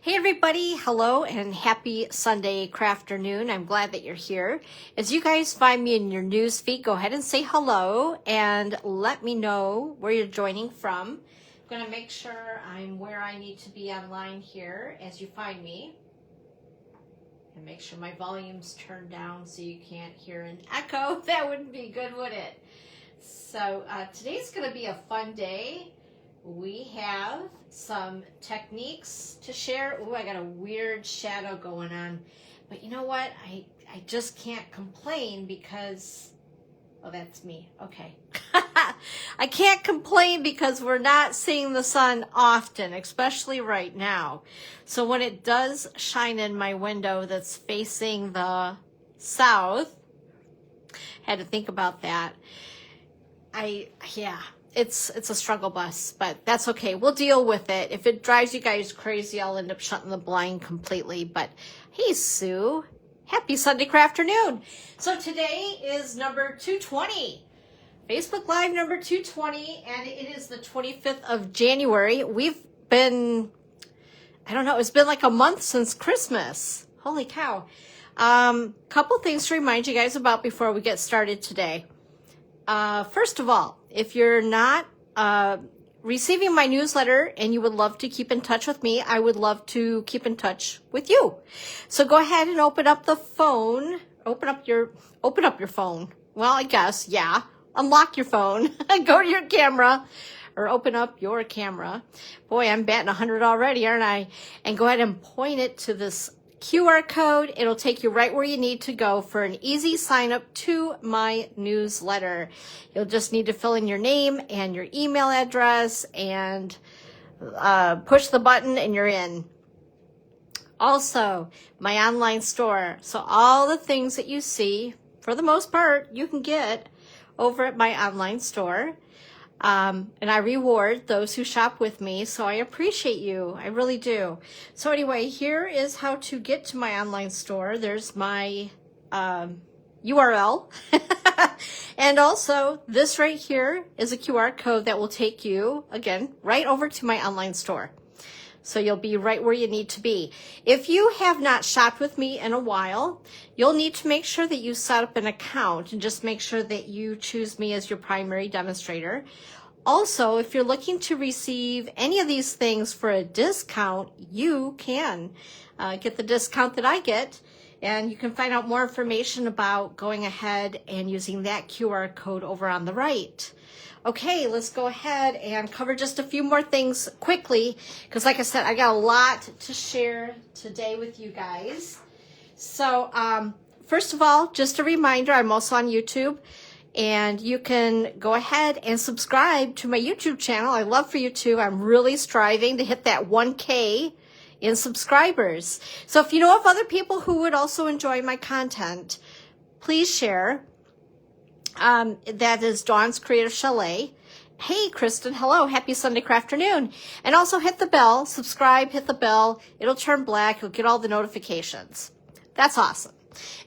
Hey everybody, hello and happy Sunday crafternoon. I'm glad that you're here. As you guys find me in your news feed, go ahead and say hello and let me know where you're joining from. I'm going to make sure I'm where I need to be online here as you find me. And make sure my volume's turned down so you can't hear an echo. That wouldn't be good, would it? So today's going to be a fun day. We have some techniques to share. Ooh, I got a weird shadow going on. But you know what? I just can't complain because, oh, that's me. Okay. I can't complain because we're not seeing the sun often, especially right now. So when it does shine in my window that's facing the south, had to think about that. It's a struggle bus, but that's okay. We'll deal with it. If it drives you guys crazy, I'll end up shutting the blind completely. But hey, Sue, happy Sunday afternoon. So today is number 220, Facebook Live number 220, and it is the 25th of January. We've been, I don't know, it's been like a month since Christmas. Holy cow. Couple things to remind you guys about before we get started today. First of all, if you're not receiving my newsletter and you would love to keep in touch with me, I would love to keep in touch with you. So go ahead and open up the phone. Open up your phone. Well, I guess, yeah. Unlock your phone. Go to your camera or open up your camera. Boy, I'm batting 100 already, aren't I? And go ahead and point it to this QR code. It'll take you right where you need to go for an easy sign up to my newsletter. You'll just need to fill in your name and your email address and push the button and you're in. Also, my online store. So all the things that you see, for the most part, you can get over at my online store. And I reward those who shop with me, so I appreciate you. I really do. So anyway, here is how to get to my online store. There's my URL. And also, this right here is a QR code that will take you, again, right over to my online store. So you'll be right where you need to be. If you have not shopped with me in a while, you'll need to make sure that you set up an account and just make sure that you choose me as your primary demonstrator. Also, if you're looking to receive any of these things for a discount, you can get the discount that I get. And you can find out more information about going ahead and using that QR code over on the right. Okay, let's go ahead and cover just a few more things quickly, because like I said, I got a lot to share today with you guys. So first of all, just a reminder, I'm also on YouTube, and you can go ahead and subscribe to my YouTube channel. I love for you to. I'm really striving to hit that 1K in subscribers. So if you know of other people who would also enjoy my content, please share. That is Dawn's Creative Chalet. Hey, Kristen, hello. Happy Sunday afternoon. And also hit the bell, subscribe, hit the bell. It'll turn black. You'll get all the notifications. That's awesome.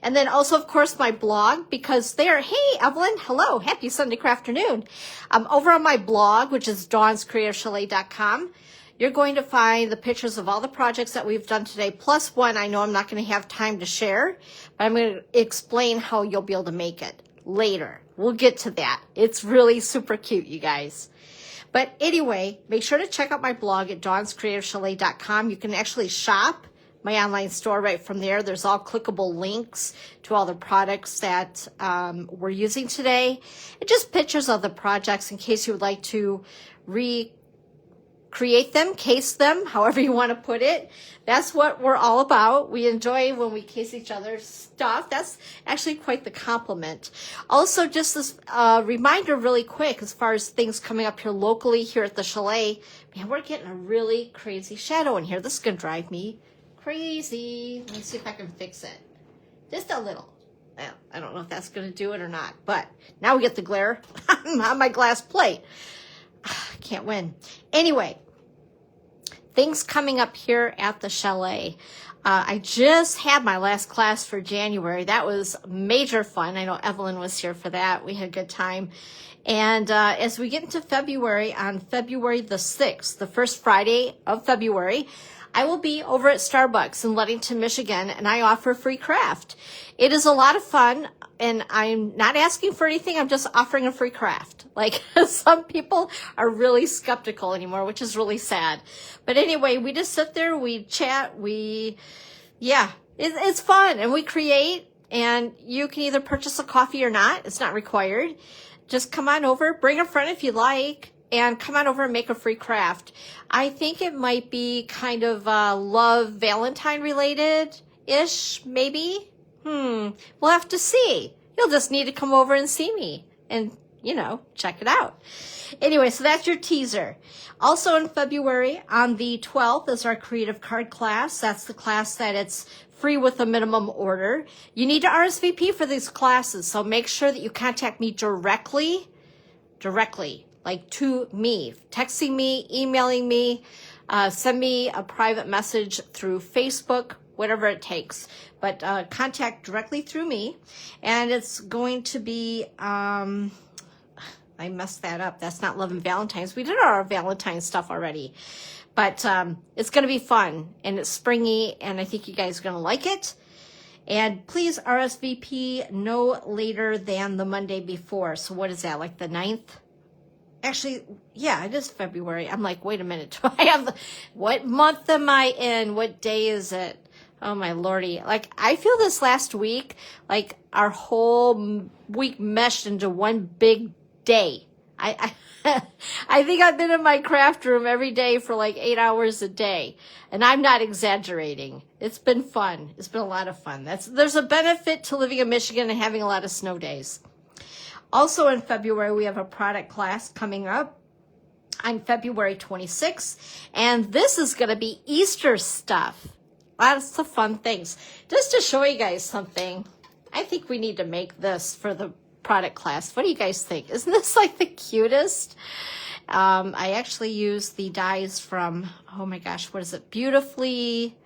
And then also, of course, my blog, because there, hey, Evelyn, hello. Happy Sunday afternoon. Over on my blog, which is dawnscreativechalet.com, you're going to find the pictures of all the projects that we've done today, plus one I know I'm not going to have time to share, but I'm going to explain how you'll be able to make it later. We'll get to that. It's really super cute, you guys. But anyway, make sure to check out my blog at dawnscreativechalet.com. You can actually shop my online store right from there. There's all clickable links to all the products that we're using today, and just pictures of the projects in case you would like to recreate them, case them, however you want to put it. That's what we're all about. We enjoy when we case each other's stuff. That's actually quite the compliment. Also, just this reminder really quick, as far as things coming up here locally here at the chalet, man, we're getting a really crazy shadow in here. This is going to drive me crazy. Let me see if I can fix it. Just a little. Well, I don't know if that's going to do it or not, but now we get the glare on my glass plate. Can't win. Anyway, things coming up here at the chalet. I just had my last class for January. That was major fun. I know Evelyn was here for that. We had a good time. And as we get into February, on February the 6th, the first Friday of February, I will be over at Starbucks in Ludington, Michigan, and I offer free craft. It is a lot of fun, and I'm not asking for anything. I'm just offering a free craft. Like, some people are really skeptical anymore, which is really sad. But anyway, we just sit there, we chat, it's fun, and we create, and you can either purchase a coffee or not. It's not required. Just come on over, bring a friend if you like, and come on over and make a free craft. I think it might be kind of love Valentine related-ish, maybe. We'll have to see. You'll just need to come over and see me and, check it out. Anyway, so that's your teaser. Also in February, on the 12th, is our creative card class. That's the class that it's free with a minimum order. You need to RSVP for these classes, so make sure that you contact me directly, like to me, texting me, emailing me, send me a private message through Facebook, whatever it takes. But contact directly through me, and it's going to be, I messed that up. That's not Love and Valentine's. We did our Valentine's stuff already. But it's going to be fun, and it's springy, and I think you guys are going to like it. And please RSVP no later than the Monday before. So what is that, like the 9th? Actually, yeah, it is February. I'm like, wait a minute. Do I have what month am I in? What day is it? Oh, my lordy. Like, I feel this last week, like our whole week meshed into one big day. I think I've been in my craft room every day for like 8 hours a day, and I'm not exaggerating. It's been fun. It's been a lot of fun. There's a benefit to living in Michigan and having a lot of snow days. Also in February, we have a product class coming up on February 26th, and this is going to be Easter stuff. Lots of fun things. Just to show you guys something, I think we need to make this for the product class. What do you guys think? Isn't this like the cutest? I actually used the dies from, oh my gosh, what is it? Beautifully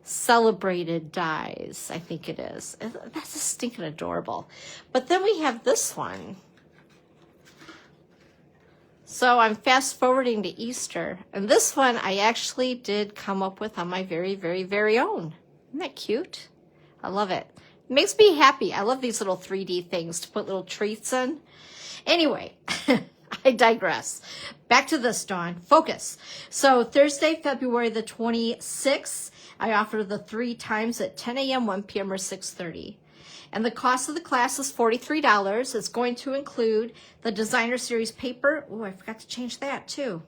Celebrated dies, I think it is. That's just stinking adorable. But then we have this one. So I'm fast forwarding to Easter, and this one I actually did come up with on my very, very, very own. Isn't that cute? I love it. It makes me happy. I love these little 3D things to put little treats in. Anyway, I digress. Back to this, Dawn. Focus. So Thursday, February the 26th, I offer the 3 times at 10 a.m., 1 p.m., or 6:30. And the cost of the class is $43. It's going to include the designer series paper. Oh, I forgot to change that too.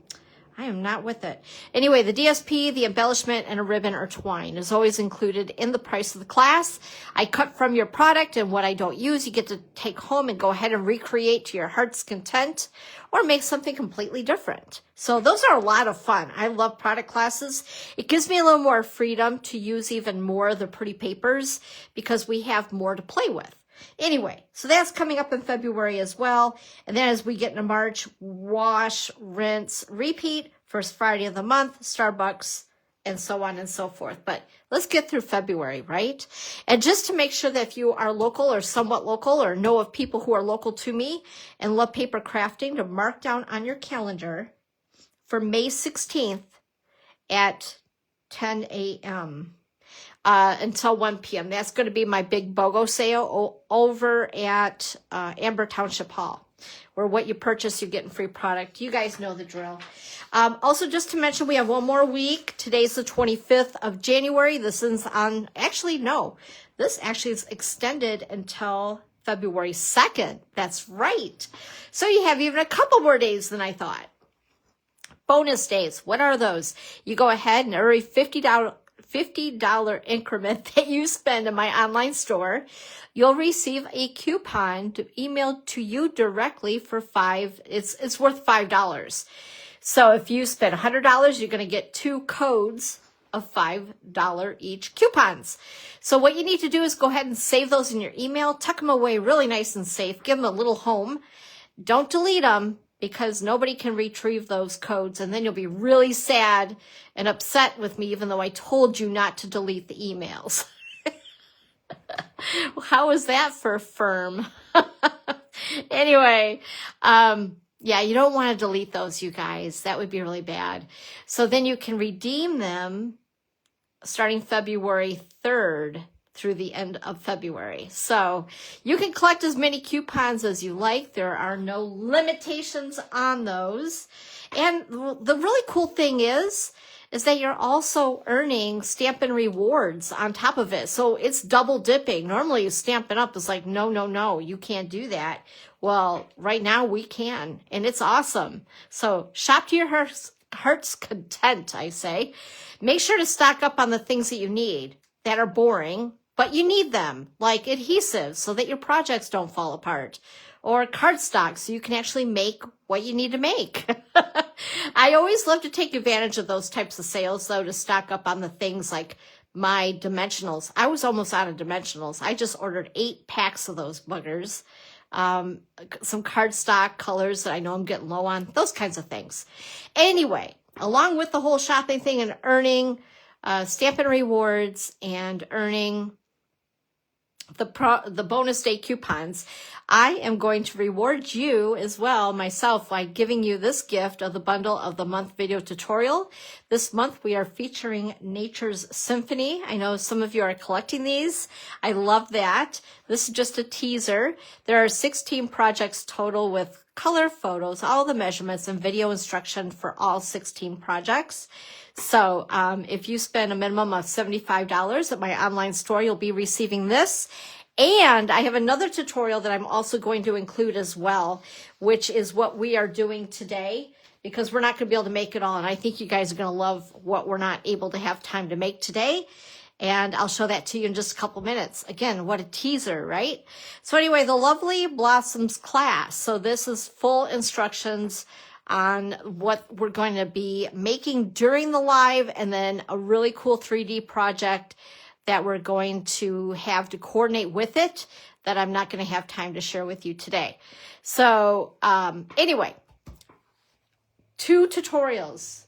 I am not with it. Anyway, the DSP, the embellishment, and a ribbon or twine is always included in the price of the class. I cut from your product, and what I don't use, you get to take home and go ahead and recreate to your heart's content or make something completely different. So those are a lot of fun. I love product classes. It gives me a little more freedom to use even more of the pretty papers because we have more to play with. Anyway, so that's coming up in February as well. And then as we get into March, wash, rinse, repeat, first Friday of the month, Starbucks, and so on and so forth. But let's get through February, right? And just to make sure that if you are local or somewhat local or know of people who are local to me and love paper crafting, to mark down on your calendar for May 16th at 10 a.m. Until 1 p.m. That's going to be my big BOGO sale over at Amber Township Hall, where what you purchase, you get in free product. You guys know the drill. Also, just to mention, we have one more week. Today's the 25th of January. This is on, actually, no. This actually is extended until February 2nd. That's right. So you have even a couple more days than I thought. Bonus days. What are those? You go ahead and every $50 increment that you spend in my online store, you'll receive a coupon emailed to you directly for it's worth $5. So if you spend $100, you're going to get 2 codes of $5 each coupons. So what you need to do is go ahead and save those in your email, tuck them away really nice and safe, give them a little home. Don't delete them, because nobody can retrieve those codes, and then you'll be really sad and upset with me even though I told you not to delete the emails. How is that for firm? Anyway, yeah, you don't want to delete those, you guys. That would be really bad. So then you can redeem them starting February 3rd through the end of February. So you can collect as many coupons as you like. There are no limitations on those. And the really cool thing is that you're also earning Stampin' Rewards on top of it. So it's double dipping. Normally Stampin' Up! Is like, no, you can't do that. Well, right now we can, and it's awesome. So shop to your heart's content, I say. Make sure to stock up on the things that you need that are boring, but you need them, like adhesives so that your projects don't fall apart, or cardstock so you can actually make what you need to make. I always love to take advantage of those types of sales, though, to stock up on the things like my dimensionals. I was almost out of dimensionals. I just ordered 8 packs of those buggers. Some cardstock colors that I know I'm getting low on, those kinds of things. Anyway, along with the whole shopping thing and earning Stampin' Rewards and earning the bonus day coupons, I am going to reward you as well, myself, by giving you this gift of the Bundle of the Month video tutorial. This month we are featuring Nature's Symphony. I know some of you are collecting these. I love that. This is just a teaser. There are 16 projects total with color photos, all the measurements, and video instruction for all 16 projects. So if you spend a minimum of $75 at my online store, you'll be receiving this. And I have another tutorial that I'm also going to include as well, which is what we are doing today, because we're not going to be able to make it all. And I think you guys are going to love what we're not able to have time to make today. And I'll show that to you in just a couple minutes. Again, what a teaser, right? So anyway, the Lovely Blossoms class. So this is full instructions on what we're going to be making during the live, and then a really cool 3D project that we're going to have to coordinate with it that I'm not going to have time to share with you today. So anyway, 2 tutorials,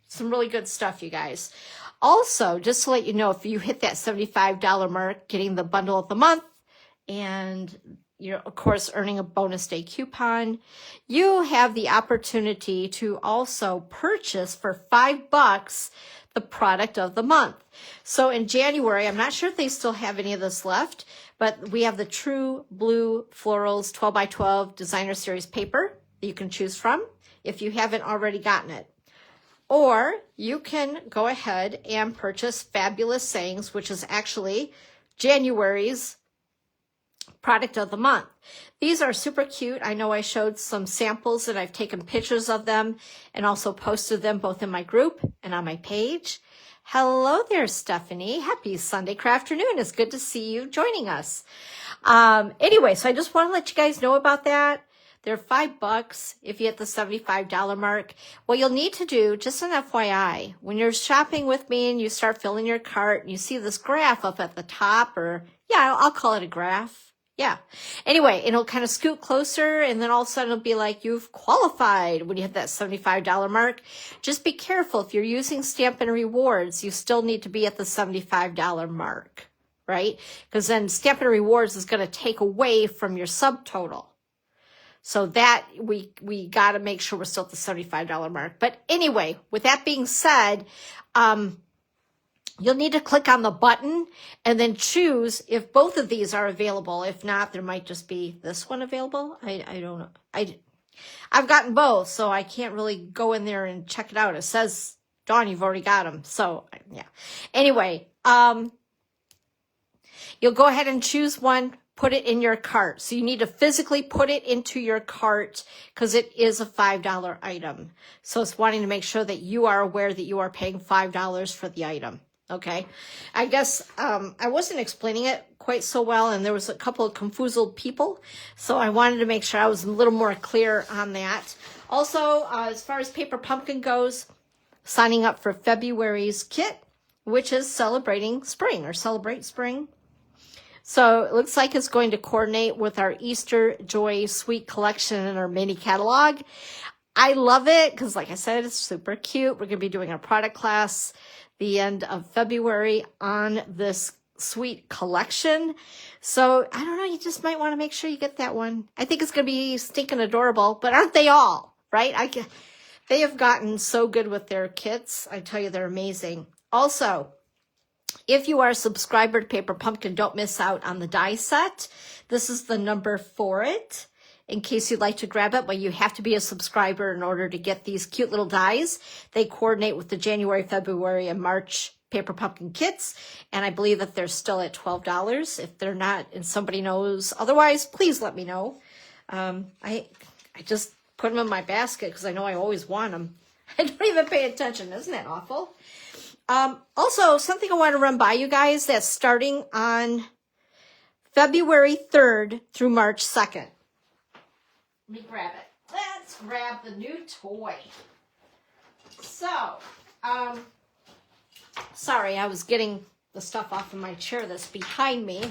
some really good stuff, you guys. Also, just to let you know, if you hit that $75 mark, getting the bundle of the month, and you're, of course, earning a bonus day coupon, you have the opportunity to also purchase for $5 the product of the month. So in January, I'm not sure if they still have any of this left, but we have the True Blue Florals 12x12 Designer Series paper that you can choose from if you haven't already gotten it. Or you can go ahead and purchase Fabulous Sayings, which is actually January's product of the month. These are super cute. I know I showed some samples and I've taken pictures of them and also posted them both in my group and on my page. Hello there, Stephanie. Happy Sunday afternoon. It's good to see you joining us. Anyway, so I just want to let you guys know about that. They're $5 if you hit the $75 mark. What you'll need to do, just an FYI, when you're shopping with me and you start filling your cart and you see this graph up at the top, or yeah, I'll call it a graph. Yeah. Anyway, it'll kind of scoot closer, and then all of a sudden it'll be like you've qualified when you hit that $75 mark. Just be careful. If you're using Stampin' Rewards, you still need to be at the $75 mark, right? Because then Stampin' Rewards is going to take away from your subtotal. So that we got to make sure we're still at the $75 mark. But anyway, with that being said, you'll need to click on the button and then choose if both of these are available. If not, there might just be this one available. I don't know. I've gotten both, so I can't really go in there and check it out. It says, Dawn, you've already got them. So yeah. Anyway, you'll go ahead and choose one, put it in your cart. So you need to physically put it into your cart because it is a $5 item. So it's wanting to make sure that you are aware that you are paying $5 for the item. Okay. I guess I wasn't explaining it quite so well, and there was a couple of confused people. So I wanted to make sure I was a little more clear on that. Also, as far as Paper Pumpkin goes, signing up for February's kit, which is celebrating spring or celebrate spring. So it looks like it's going to coordinate with our Easter Joy Sweet collection in our mini catalog. I love it because, like I said, it's super cute. We're going to be doing a product class the end of February on this sweet collection. So I don't know, you just might want to make sure you get that one. I think it's going to be stinking adorable, but aren't they all, right? They have gotten so good with their kits. I tell you, they're amazing. Also, if you are a subscriber to Paper Pumpkin, don't miss out on the die set. This is the number for it, in case you'd like to grab it, but you have to be a subscriber in order to get these cute little dies. They coordinate with the January, February, and March Paper Pumpkin kits, and I believe that they're still at $12. If they're not and somebody knows otherwise, please let me know. I just put them in my basket because I know I always want them. I don't even pay attention. Isn't that awful? Also, something I want to run by you guys that's starting on February 3rd through March 2nd. Let me grab it. Let's grab the new toy. So, sorry, I was getting the stuff off of my chair that's behind me.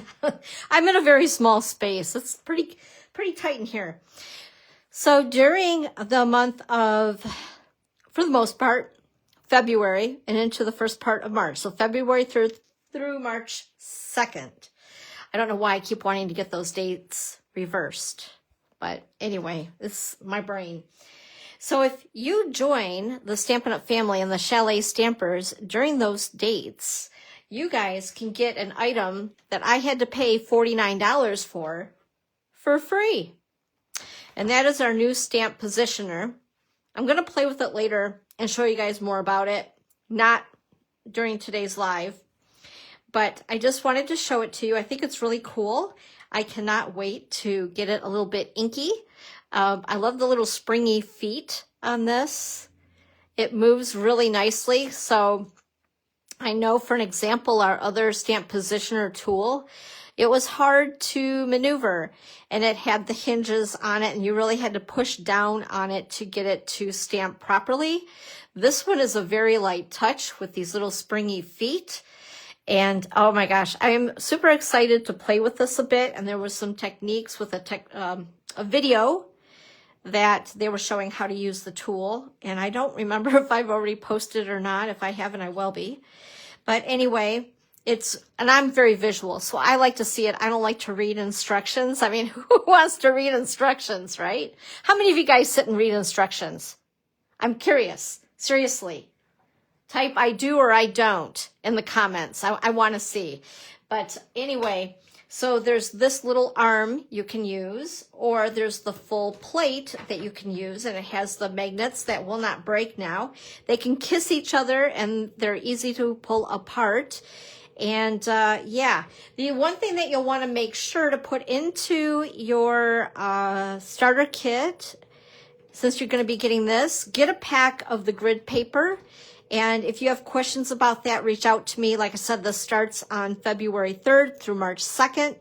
I'm in a very small space. It's pretty tight in here. So during the month of, for the most part, February and into the first part of March. So February 3rd through March 2nd. I don't know why I keep wanting to get those dates reversed. But anyway, it's my brain. So if you join the Stampin' Up! Family and the Chalet Stampers during those dates, you guys can get an item that I had to pay $49 for free. And that is our new stamp positioner. I'm going to play with it later and show you guys more about it. Not during today's live, but I just wanted to show it to you. I think it's really cool. I cannot wait to get it a little bit inky. I love the little springy feet on this. It moves really nicely. So I know, for an example, our other stamp positioner tool, it was hard to maneuver and it had the hinges on it and you really had to push down on it to get it to stamp properly. This one is a very light touch with these little springy feet. And oh my gosh, I'm super excited to play with this a bit. And there was some techniques with a video that they were showing how to use the tool. And I don't remember if I've already posted or not. If I haven't, I will be. But anyway, and I'm very visual, so I like to see it. I don't like to read instructions. I mean, who wants to read instructions, right? How many of you guys sit and read instructions? I'm curious, seriously. Type I do or I don't in the comments. I want to see. But anyway, so there's this little arm you can use, or there's the full plate that you can use, and it has the magnets that will not break now. They can kiss each other, and they're easy to pull apart. And yeah, the one thing that you'll want to make sure to put into your starter kit, since you're going to be getting this, get a pack of the grid paper. And if you have questions about that, reach out to me. Like I said, this starts on February 3rd through March 2nd.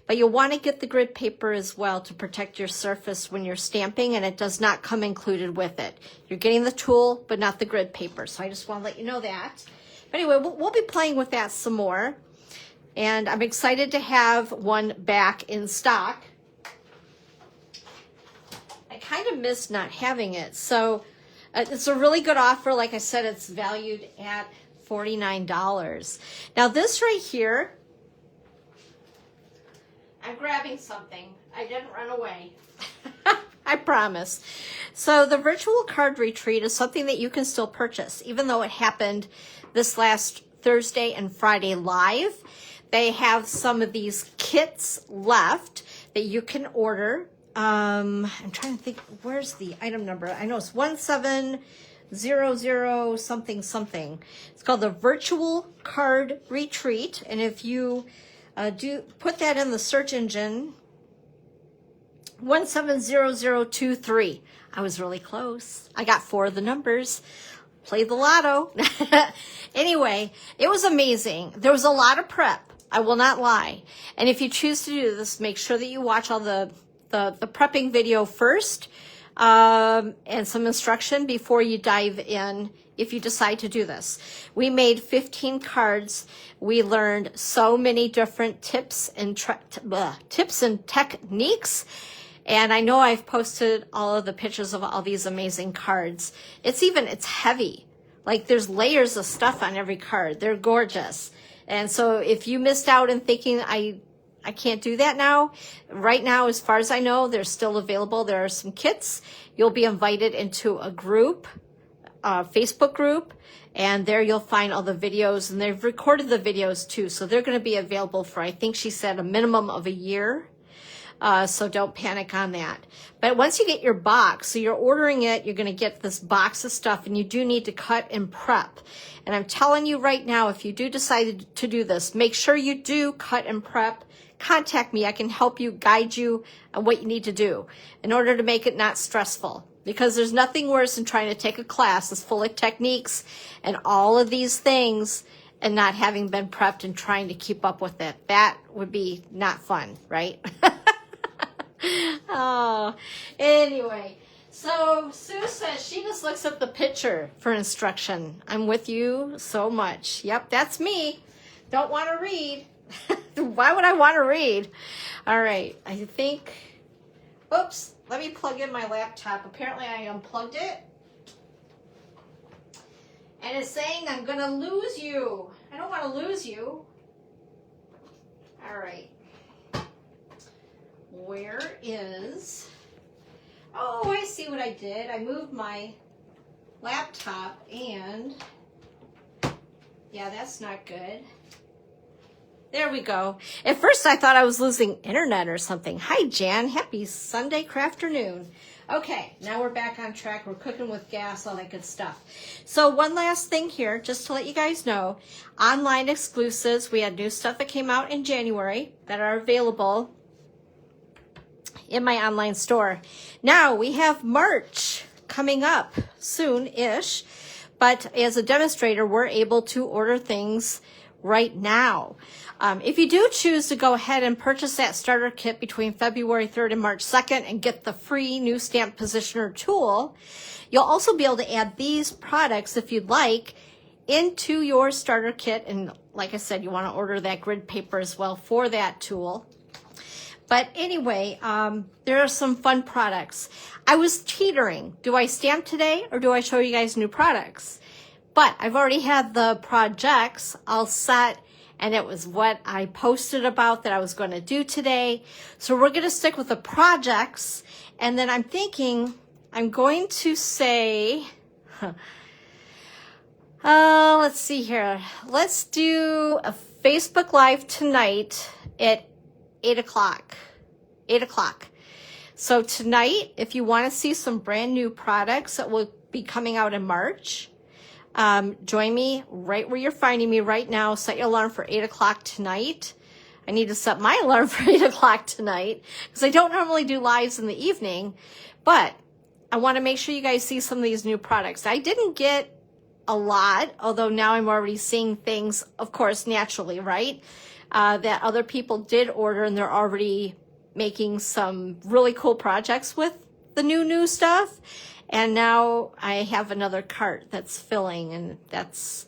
But you'll want to get the grid paper as well to protect your surface when you're stamping, and it does not come included with it. You're getting the tool, but not the grid paper. So I just want to let you know that. But anyway, we'll be playing with that some more. And I'm excited to have one back in stock. I kind of missed not having it. So it's a really good offer. Like I said, it's valued at $49. Now this right here, I'm grabbing something. I didn't run away. I promise. So the virtual card retreat is something that you can still purchase, even though it happened this last Thursday and Friday live. They have some of these kits left that you can order. I'm trying to think, where's the item number? I know it's 1700 something something. It's called the Virtual Card Retreat. And if you do put that in the search engine, 170023. I was really close. I got 4 of the numbers. Play the lotto. Anyway, it was amazing. There was a lot of prep. I will not lie. And if you choose to do this, make sure that you watch all the prepping video first, and some instruction before you dive in if you decide to do this. We made 15 cards. We learned so many different tips and techniques. And I know I've posted all of the pictures of all these amazing cards. It's heavy. Like there's layers of stuff on every card. They're gorgeous. And so if you missed out in thinking I can't do that now, right now, as far as I know, they're still available. There are some kits. You'll be invited into a group, Facebook group, and there you'll find all the videos, and they've recorded the videos too. So they're going to be available for, I think she said, a minimum of a year. So don't panic on that. But once you get your box, so you're ordering it, you're going to get this box of stuff, and you do need to cut and prep. And I'm telling you right now, if you do decide to do this, make sure you do cut and prep. Contact me. I can help you, guide you on what you need to do in order to make it not stressful. Because there's nothing worse than trying to take a class that's full of techniques and all of these things and not having been prepped and trying to keep up with it. That would be not fun, right? Oh, anyway. So Sue says she just looks at the picture for instruction. I'm with you so much. Yep, that's me. Don't want to read. Why would I want to read? All right, I think, oops, let me plug in my laptop. Apparently I unplugged it. And it's saying I'm going to lose you. I don't want to lose you. All right. Where is, oh, I see what I did. I moved my laptop and, yeah, that's not good. There we go. At first I thought I was losing internet or something. Hi, Jan. Happy Sunday afternoon. Okay, now we're back on track. We're cooking with gas, all that good stuff. So one last thing here, just to let you guys know, online exclusives. We had new stuff that came out in January that are available in my online store. Now we have March coming up soon-ish, but as a demonstrator, we're able to order things right now. If you do choose to go ahead and purchase that starter kit between February 3rd and March 2nd and get the free new stamp positioner tool, you'll also be able to add these products, if you'd like, into your starter kit. And like I said, you want to order that grid paper as well for that tool. But anyway, there are some fun products. I was teetering. Do I stamp today or do I show you guys new products? But I've already had the projects all set, and it was what I posted about that I was going to do today. So we're going to stick with the projects. And then I'm thinking I'm going to say, let's see here. Let's do a Facebook Live tonight at 8 o'clock. 8 o'clock. So tonight, if you want to see some brand new products that will be coming out in March, join me right where you're finding me right now. Set your alarm for 8 o'clock tonight. I need to set my alarm for 8 o'clock tonight because I don't normally do lives in the evening, but I want to make sure you guys see some of these new products. I didn't get a lot, although now I'm already seeing things, of course, naturally, right? That other people did order, and they're already making some really cool projects with the new stuff. And now I have another cart that's filling, and that's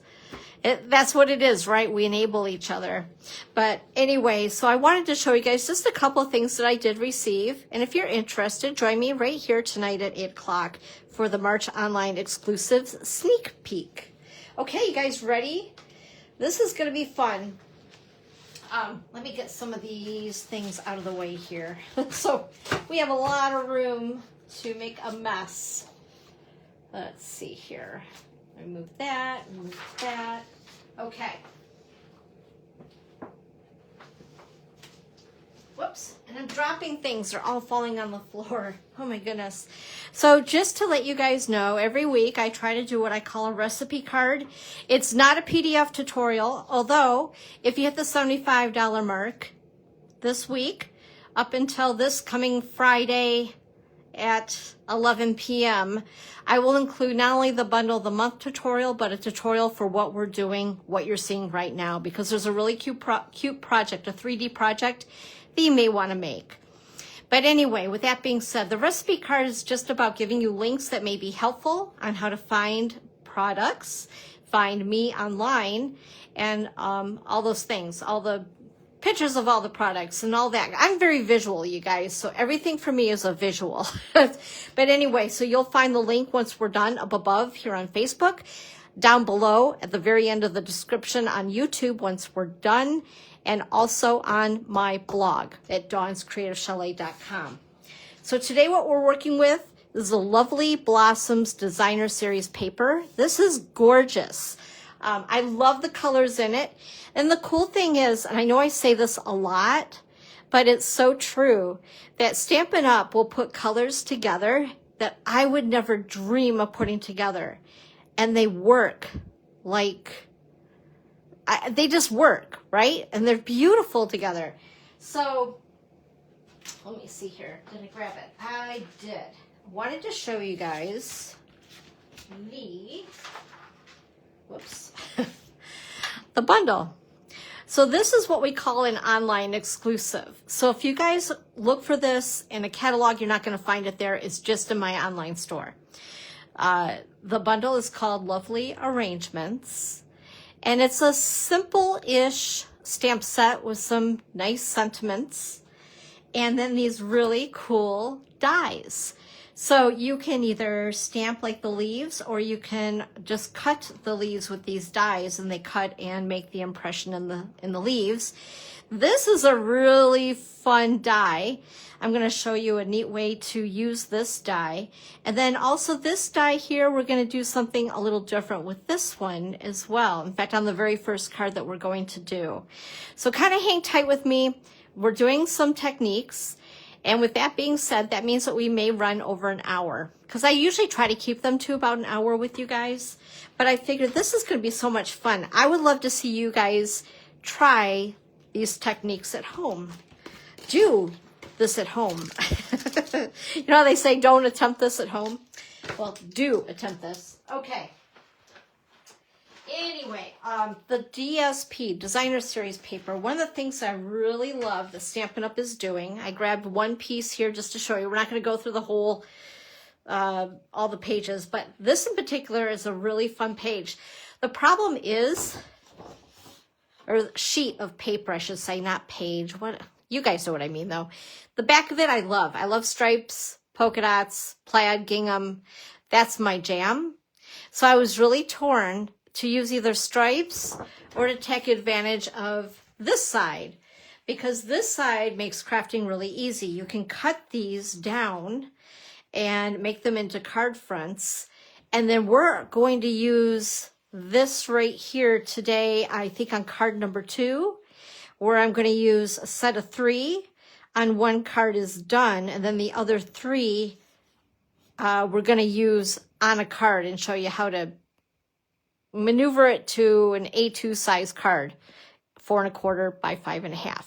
what it is, right? We enable each other. But anyway, so I wanted to show you guys just a couple of things that I did receive. And if you're interested, join me right here tonight at 8 o'clock for the March Online Exclusives Sneak Peek. Okay, you guys ready? This is going to be fun. Let me get some of these things out of the way here. So we have a lot of room to make a mess. Let's see here. Remove that, remove that. Okay. Whoops, and I'm dropping things. They're all falling on the floor. Oh my goodness. So just to let you guys know, every week I try to do what I call a recipe card. It's not a PDF tutorial, although if you hit the $75 mark this week, up until this coming Friday at 11 p.m., I will include not only the bundle of the month tutorial, but a tutorial for what we're doing, what you're seeing right now, because there's a really cute project, a 3D project that you may want to make. But anyway, with that being said, the recipe card is just about giving you links that may be helpful on how to find products, find me online, and all those things, all the pictures of all the products and all that. I'm very visual, you guys, so everything for me is a visual. But anyway, so you'll find the link once we're done up above here on Facebook, down below at the very end of the description on YouTube once we're done, and also on my blog at dawnscreativechalet.com. So today what we're working with is the Lovely Blossoms Designer Series paper. This is gorgeous. I love the colors in it. And the cool thing is, and I know I say this a lot, but it's so true, that Stampin' Up! Will put colors together that I would never dream of putting together. And they work like, they just work, right? And they're beautiful together. So, let me see here. Did I grab it? I did. I wanted to show you guys the, whoops, the bundle. So this is what we call an online exclusive. So if you guys look for this in a catalog, you're not going to find it there. It's just in my online store. The bundle is called Lovely Arrangements, and it's a simple-ish stamp set with some nice sentiments, and then these really cool dies. So you can either stamp like the leaves, or you can just cut the leaves with these dies, and they cut and make the impression in the leaves. This is a really fun die. I'm going to show you a neat way to use this die. And then also this die here, we're going to do something a little different with this one as well. In fact, on the very first card that we're going to do. So kind of hang tight with me. We're doing some techniques. And with that being said, that means that we may run over an hour, because I usually try to keep them to about an hour with you guys. But I figured this is going to be so much fun. I would love to see you guys try these techniques at home. Do this at home. You know how they say don't attempt this at home? Well, do attempt this. Okay. Anyway, the DSP, Designer Series paper, one of the things I really love that Stampin' Up! Is doing, I grabbed one piece here just to show you. We're not going to go through the whole, all the pages, but this in particular is a really fun page. The problem is, or sheet of paper, I should say, not page. What? You guys know what I mean, though. The back of it, I love. I love stripes, polka dots, plaid, gingham. That's my jam. So I was really torn to use either stripes or to take advantage of this side, because this side makes crafting really easy. You can cut these down and make them into card fronts. And then we're going to use this right here today, I think on card number 2, where I'm going to use a set of 3 on one card is done, and then the other 3 we're going to use on a card and show you how to maneuver it to an A2 size card, 4 1/4 by 5 1/2.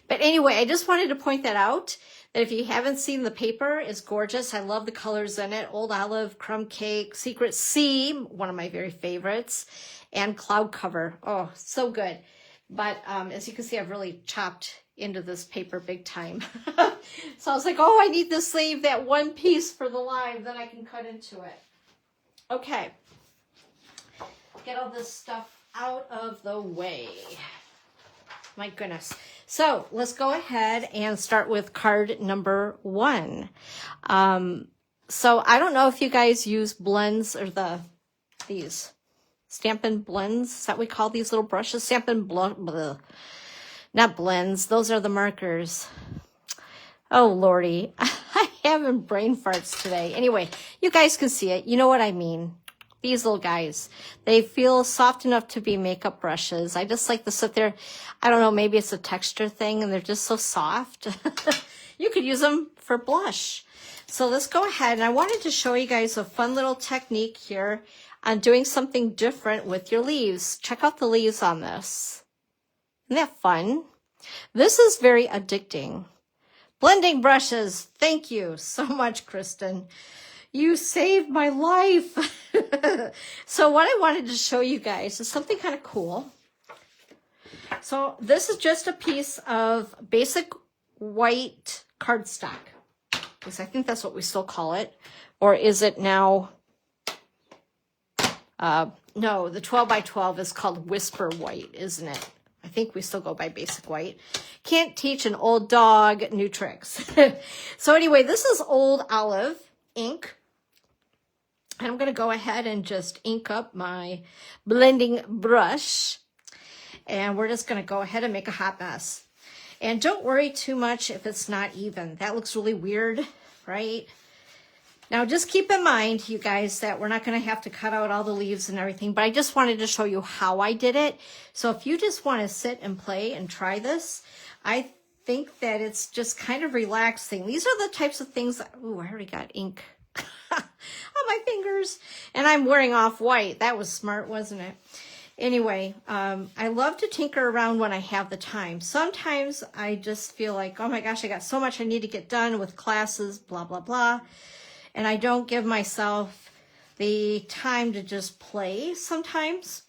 But anyway, I just wanted to point that out, that if you haven't seen the paper, it's gorgeous. I love the colors in it. Old Olive, Crumb Cake, Secret Sea, one of my very favorites, and Cloud Cover. Oh, so good. But as you can see, I've really chopped into this paper big time. So I was like, oh, I need to save that one piece for the live, then I can cut into it. Okay. Get all this stuff out of the way. My goodness. So let's go ahead and start with card number 1. So I don't know if you guys use blends or these Stampin' Blends. Is that what we call these little brushes? Stampin' not blends. Those are the markers. Oh, Lordy. I'm having brain farts today. Anyway, you guys can see it. You know what I mean. These little guys, they feel soft enough to be makeup brushes. I just like to sit there. I don't know, maybe it's a texture thing, and they're just so soft. You could use them for blush. So let's go ahead, and I wanted to show you guys a fun little technique here on doing something different with your leaves. Check out the leaves on this. Isn't that fun? This is very addicting. Blending brushes. Thank you so much, Kristen. You saved my life. So what I wanted to show you guys is something kind of cool. So this is just a piece of basic white cardstock. Because I think that's what we still call it. Or is it now No, the 12 by 12 is called Whisper White, isn't it? I think we still go by Basic White. Can't teach an old dog new tricks. So anyway, this is Old Olive ink. And I'm going to go ahead and just ink up my blending brush. And we're just going to go ahead and make a hot mess. And don't worry too much if it's not even. That looks really weird, right? Now, just keep in mind, you guys, that we're not going to have to cut out all the leaves and everything, but I just wanted to show you how I did it. So if you just want to sit and play and try this, I think that it's just kind of relaxing. These are the types of things that, ooh, I already got ink on my fingers, and I'm wearing off white. That was smart, wasn't it? Anyway, I love to tinker around when I have the time. Sometimes I just feel like, oh my gosh, I got so much I need to get done with classes, blah, blah, blah. And I don't give myself the time to just play sometimes.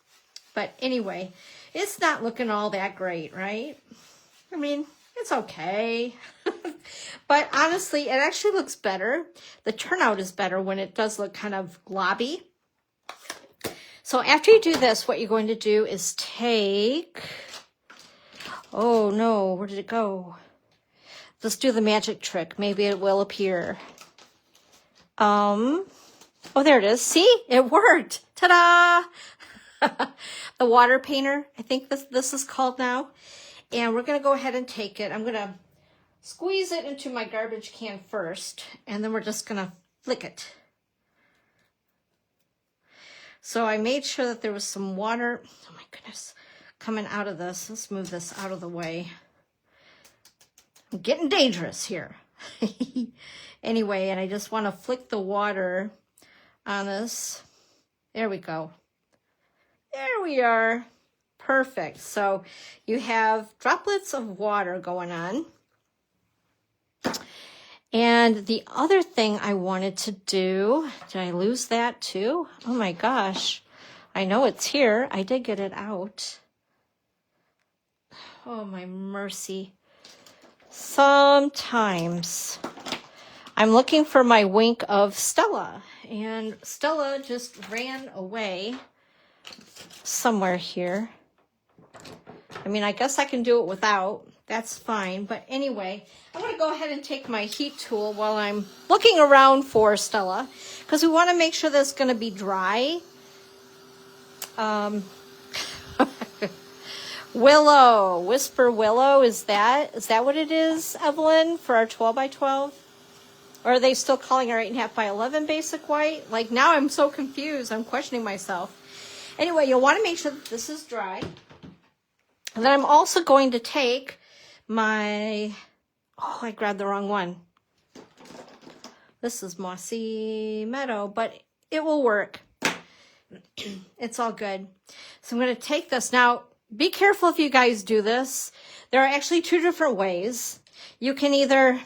But anyway, it's not looking all that great, right? I mean, it's okay. But honestly, it actually looks better. The turnout is better when it does look kind of globby. So after you do this, what you're going to do is take, oh no, where did it go? Let's do the magic trick. Maybe it will appear. Oh, there it is. See, it worked. Ta-da! The water painter, I think this is called now. And we're going to go ahead and take it. I'm going to squeeze it into my garbage can first, and then we're just going to flick it. So I made sure that there was some water, oh my goodness, coming out of this. Let's move this out of the way. I'm getting dangerous here. Anyway, and I just want to flick the water on this. There we go. There we are. Perfect. So you have droplets of water going on. And the other thing I wanted to do, did I lose that too? Oh my gosh. I know it's here. I did get it out. Oh my mercy. Sometimes I'm looking for my wink of Stella, and Stella just ran away somewhere here. I mean, I guess I can do it without. That's fine. But anyway, I'm going to go ahead and take my heat tool while I'm looking around for Stella, because we want to make sure that it's going to be dry. Willow, Whisper Willow, is that what it is, Evelyn, for our 12 by 12? Or are they still calling our 8.5 by 11 Basic White? Like, now I'm so confused. I'm questioning myself. Anyway, you'll want to make sure that this is dry. And then I'm also going to take my, oh, I grabbed the wrong one. This is Mossy Meadow, but it will work. It's all good. So I'm going to take this. Now, be careful if you guys do this. There are actually two different ways. You can either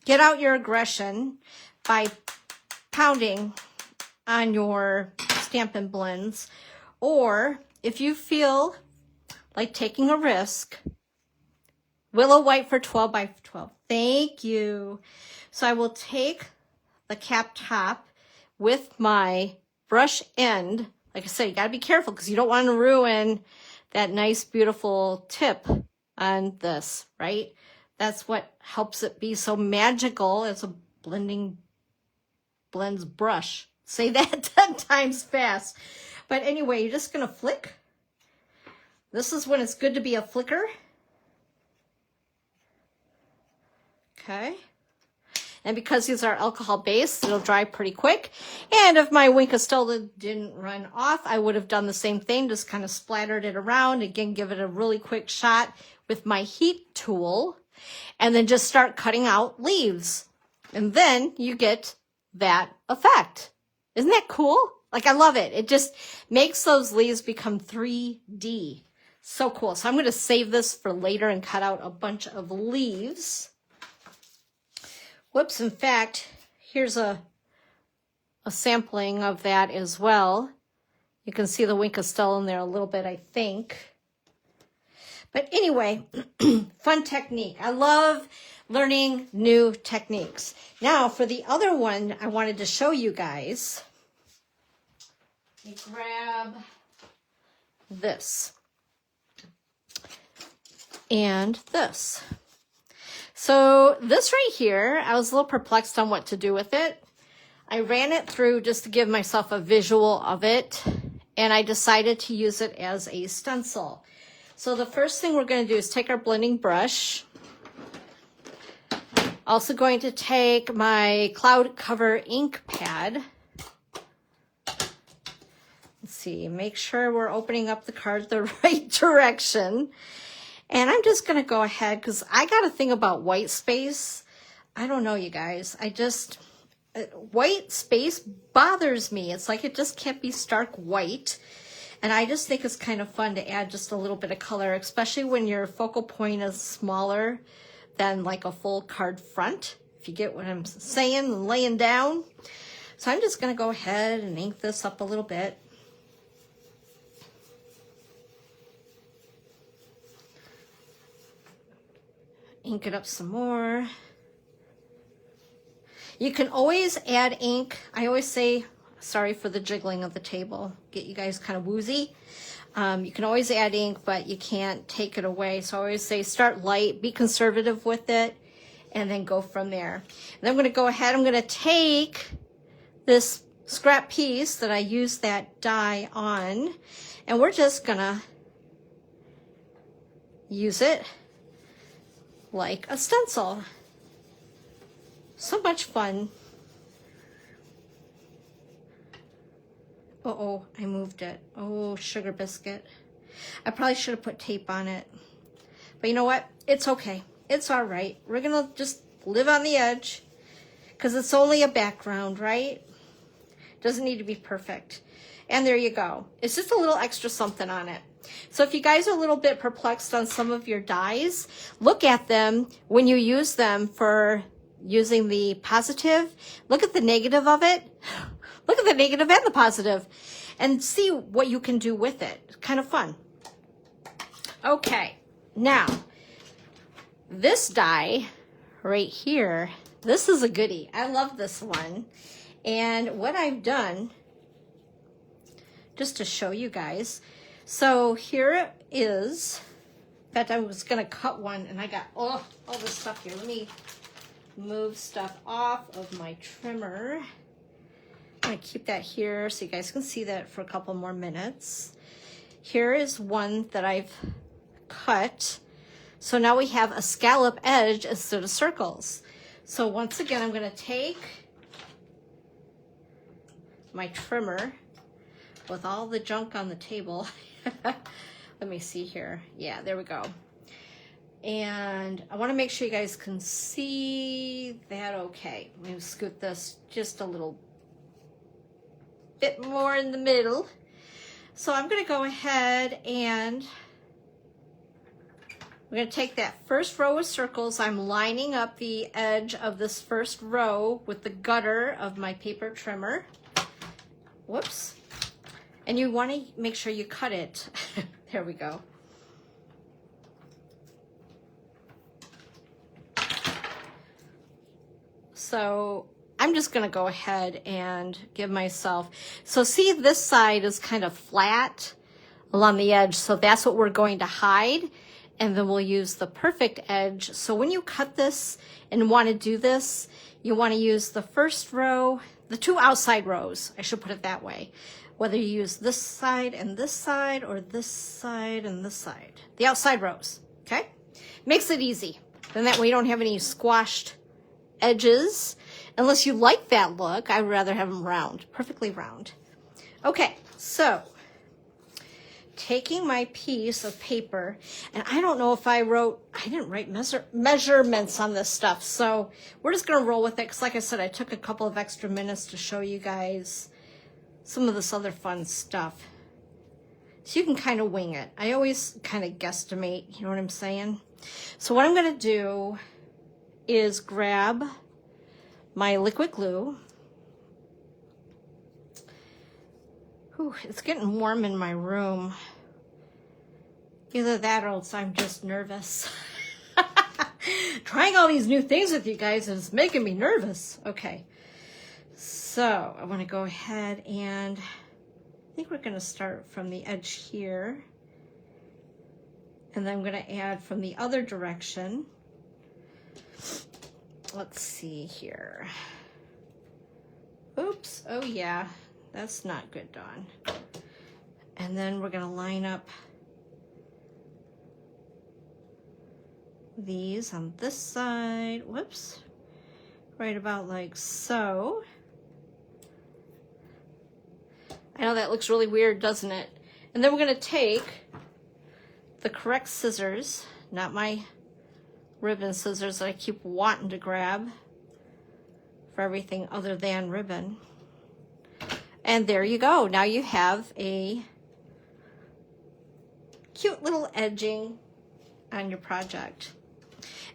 get out your aggression by pounding on your Stampin' Blends, or if you feel like taking a risk, Willow White for 12 by 12. Thank you. So I will take the cap top with my brush end. Like I said, you got to be careful because you don't want to ruin that nice, beautiful tip on this, right? That's what helps it be so magical as a blends brush. Say that 10 times fast. But anyway, you're just going to flick. This is when it's good to be a flicker. Okay. And because these are alcohol based, it'll dry pretty quick. And if my Wink of Stella didn't run off, I would have done the same thing, just kind of splattered it around. Again, give it a really quick shot with my heat tool, and then just start cutting out leaves. And then you get that effect. Isn't that cool? Like, I love it. It just makes those leaves become 3D. So cool. So I'm going to save this for later and cut out a bunch of leaves. Whoops, in fact, here's a sampling of that as well. You can see the Wink of Stella in there a little bit, I think. But anyway, fun technique. I love learning new techniques. Now, for the other one I wanted to show you guys, You grab this and this. So this right here, I was a little perplexed on what to do with it. I ran it through just to give myself a visual of it, and I decided to use it as a stencil. So the first thing we're going to do is take our blending brush. Also going to take my cloud cover ink pad. Let's see, make sure we're opening up the card the right direction. And I'm just going to go ahead because I got a thing about white space. I don't know, you guys. White space bothers me. It's like it just can't be stark white. And I just think it's kind of fun to add just a little bit of color, especially when your focal point is smaller than like a full card front, if you get what I'm saying and laying down. So I'm just going to go ahead and ink this up a little bit. Ink it up some more. You can always add ink. I always say, sorry for the jiggling of the table, get you guys kind of woozy. You can always add ink, but you can't take it away. So I always say start light, be conservative with it, and then go from there. And then I'm going to go ahead, I'm going to take this scrap piece that I used that die on, and we're just going to use it like a stencil. So much fun. Uh-oh, I moved it. Oh, sugar biscuit. I probably should have put tape on it. But you know what? It's okay. It's all right. We're going to just live on the edge because it's only a background, right? Doesn't need to be perfect. And there you go. It's just a little extra something on it. So if you guys are a little bit perplexed on some of your dies, look at them when you use them for using the positive. Look at the negative of it. Look at the negative and the positive and see what you can do with it. It's kind of fun. Okay, now this die right here, this is a goodie. I love this one. And what I've done, just to show you guys, so here it is. In fact, I was going to cut one and I got all this stuff here. Let me move stuff off of my trimmer. I'm going to keep that here so you guys can see that for a couple more minutes. Here is one that I've cut. So now we have a scallop edge instead of circles. So once again, I'm going to take my trimmer with all the junk on the table. Let me see here. Yeah, there we go. And I want to make sure you guys can see that okay. I'm going to scoot this just a little bit more in the middle. So I'm going to go ahead and I'm going to take that first row of circles. I'm lining up the edge of this first row with the gutter of my paper trimmer. Whoops. And you want to make sure you cut it. There we go. So I'm just going to go ahead and give myself, so see this side is kind of flat along the edge. So that's what we're going to hide. And then we'll use the perfect edge. So when you cut this and want to do this, you want to use the first row, the two outside rows, I should put it that way. Whether you use this side and this side or this side and this side. The outside rows, okay? Makes it easy. Then that way you don't have any squashed edges. Unless you like that look, I'd rather have them round, perfectly round. Okay, so taking my piece of paper, and I don't know if I didn't write measurements on this stuff, so we're just gonna roll with it, because like I said, I took a couple of extra minutes to show you guys some of this other fun stuff. So you can kind of wing it. I always kind of guesstimate, you know what I'm saying? So what I'm gonna do is grab my liquid glue. Whew, it's getting warm in my room. Either that or else I'm just nervous. Trying all these new things with you guys is making me nervous. Okay, so I want to go ahead and think we're going to start from the edge here. And then I'm going to add from the other direction. Let's see here. Oops. Oh, yeah. That's not good, Dawn. And then we're going to line up these on this side. Whoops. Right about like so. I know that looks really weird, doesn't it? And then we're going to take the correct scissors, not my ribbon scissors that I keep wanting to grab for everything other than ribbon. And there you go. Now you have a cute little edging on your project.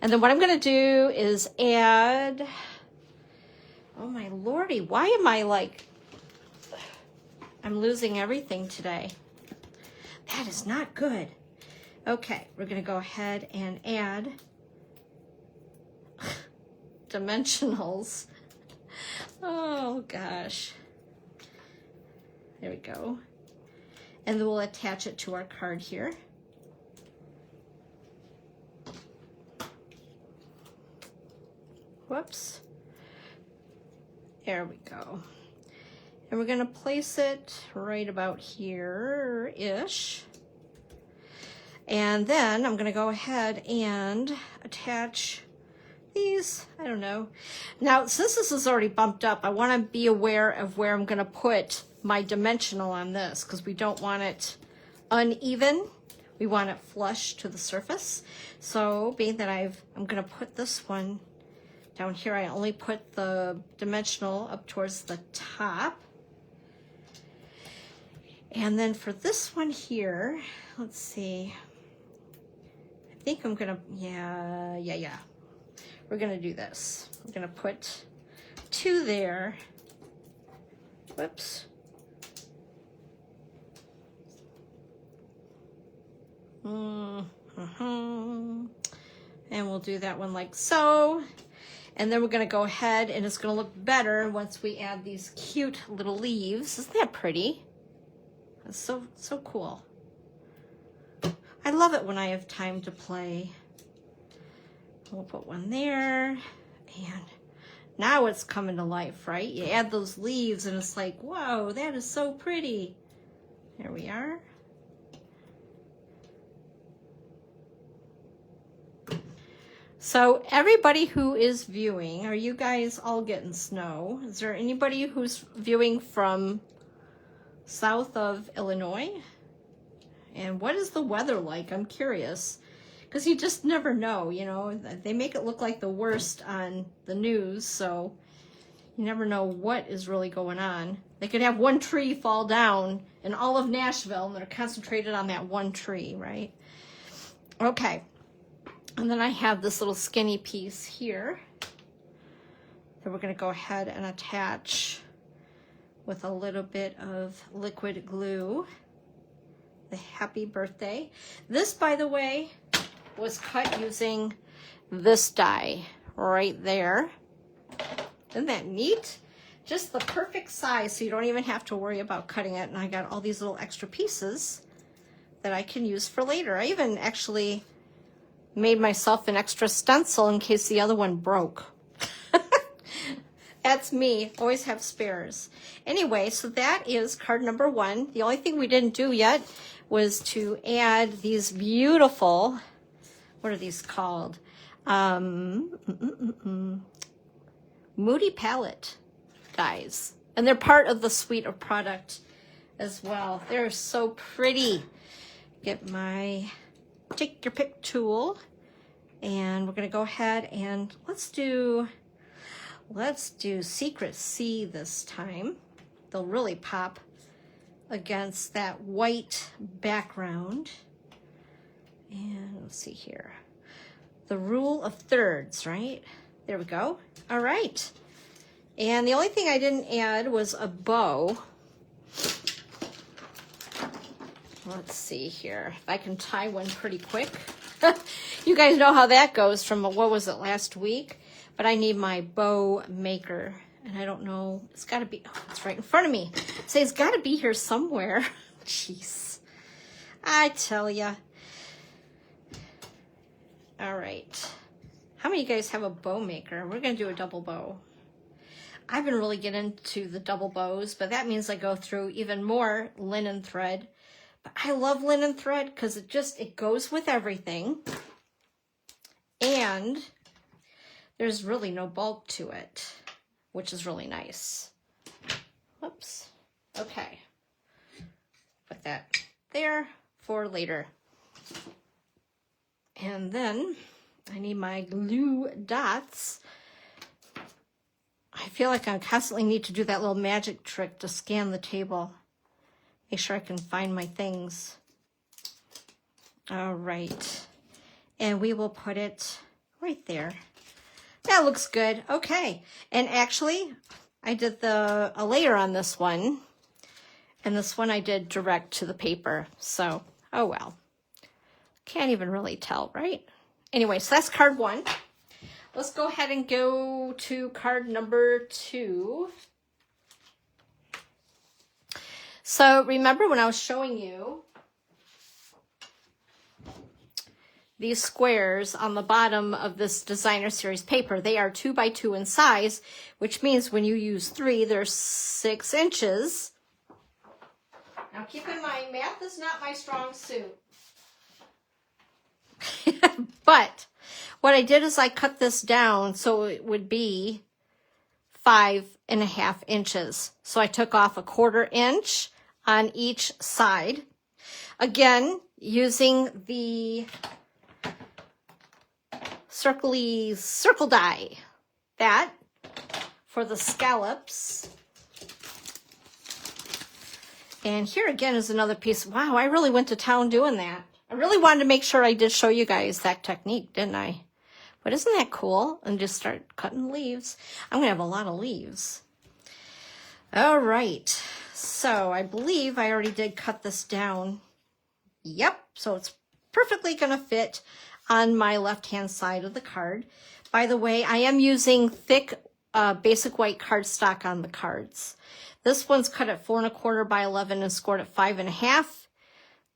And then what I'm going to do is add, oh my lordy, why am I like, I'm losing everything today. That is not good. Okay, we're going to go ahead and add dimensionals. Oh gosh. There we go. And then we'll attach it to our card here. Whoops. There we go. And we're going to place it right about here-ish. And then I'm going to go ahead and attach these, I don't know. Now, since this is already bumped up, I want to be aware of where I'm going to put my dimensional on this, because we don't want it uneven. We want it flush to the surface. So being that I'm going to put this one down here, I only put the dimensional up towards the top. And then for this one here, let's see. I think I'm gonna, yeah. We're gonna do this. I'm gonna put 2 there. Whoops. And we'll do that one like so. And then we're gonna go ahead and it's gonna look better once we add these cute little leaves. Isn't that pretty? That's so cool. I love it when I have time to play. We'll put one there, and now it's coming to life, right? You add those leaves and it's like, whoa, that is so pretty. There we are. So everybody who is viewing, are you guys all getting snow? Is there anybody who's viewing from south of Illinois? And what is the weather like? I'm curious, because you just never know, you know. They make it look like the worst on the news, so you never know what is really going on. They could have one tree fall down in all of Nashville and they're concentrated on that one tree, right? Okay. And then I have this little skinny piece here that we're going to go ahead and attach with a little bit of liquid glue. The happy birthday. This, by the way, was cut using this die right there. Isn't that neat? Just the perfect size, so you don't even have to worry about cutting it. And I got all these little extra pieces that I can use for later. I even actually made myself an extra stencil in case the other one broke. That's me. Always have spares. Anyway, so that is card number 1. The only thing we didn't do yet was to add these beautiful, what are these called? Moody palette dies. And they're part of the suite of product as well. They're so pretty. Get my take your pick tool, and we're going to go ahead and let's do Secret C this time. They'll really pop against that white background. And let's see here. The rule of thirds, right? There we go. All right. And the only thing I didn't add was a bow. Let's see here. If I can tie one pretty quick. You guys know how that goes from, what was it, last week? But I need my bow maker. and I don't know, it's got to be, oh, it's right in front of me. So it's got to be here somewhere. Jeez. I tell ya. All right. How many of you guys have a bow maker? We're going to do a double bow. I've been really getting into the double bows, but that means I go through even more linen thread. But I love linen thread because it goes with everything. And there's really no bulk to it, which is really nice. Whoops. Okay. Put that there for later. And then I need my glue dots. I feel like I constantly need to do that little magic trick to scan the table. Make sure I can find my things. All right. And we will put it right there. That looks good. Okay. And actually, I did a layer on this one. And this one I did direct to the paper. So, oh well. Can't even really tell, right? Anyway, so that's card 1. Let's go ahead and go to card number 2. So remember when I was showing you these squares on the bottom of this designer series paper, they are 2 by 2 in size, which means when you use 3, they're 6 inches. Now keep in mind, math is not my strong suit. But what I did is I cut this down so it would be 5.5 inches. So I took off 1/4 inch on each side. Again, using the circle die. That for the scallops. And here again is another piece. Wow, I really went to town doing that. I really wanted to make sure I did show you guys that technique, didn't I? But isn't that cool? And just start cutting leaves. I'm going to have a lot of leaves. All right. So I believe I already did cut this down. Yep. So it's perfectly going to fit on my left-hand side of the card. By the way, I am using thick basic white cardstock on the cards. This one's cut at 4 1/4 by 11 and scored at 5.5.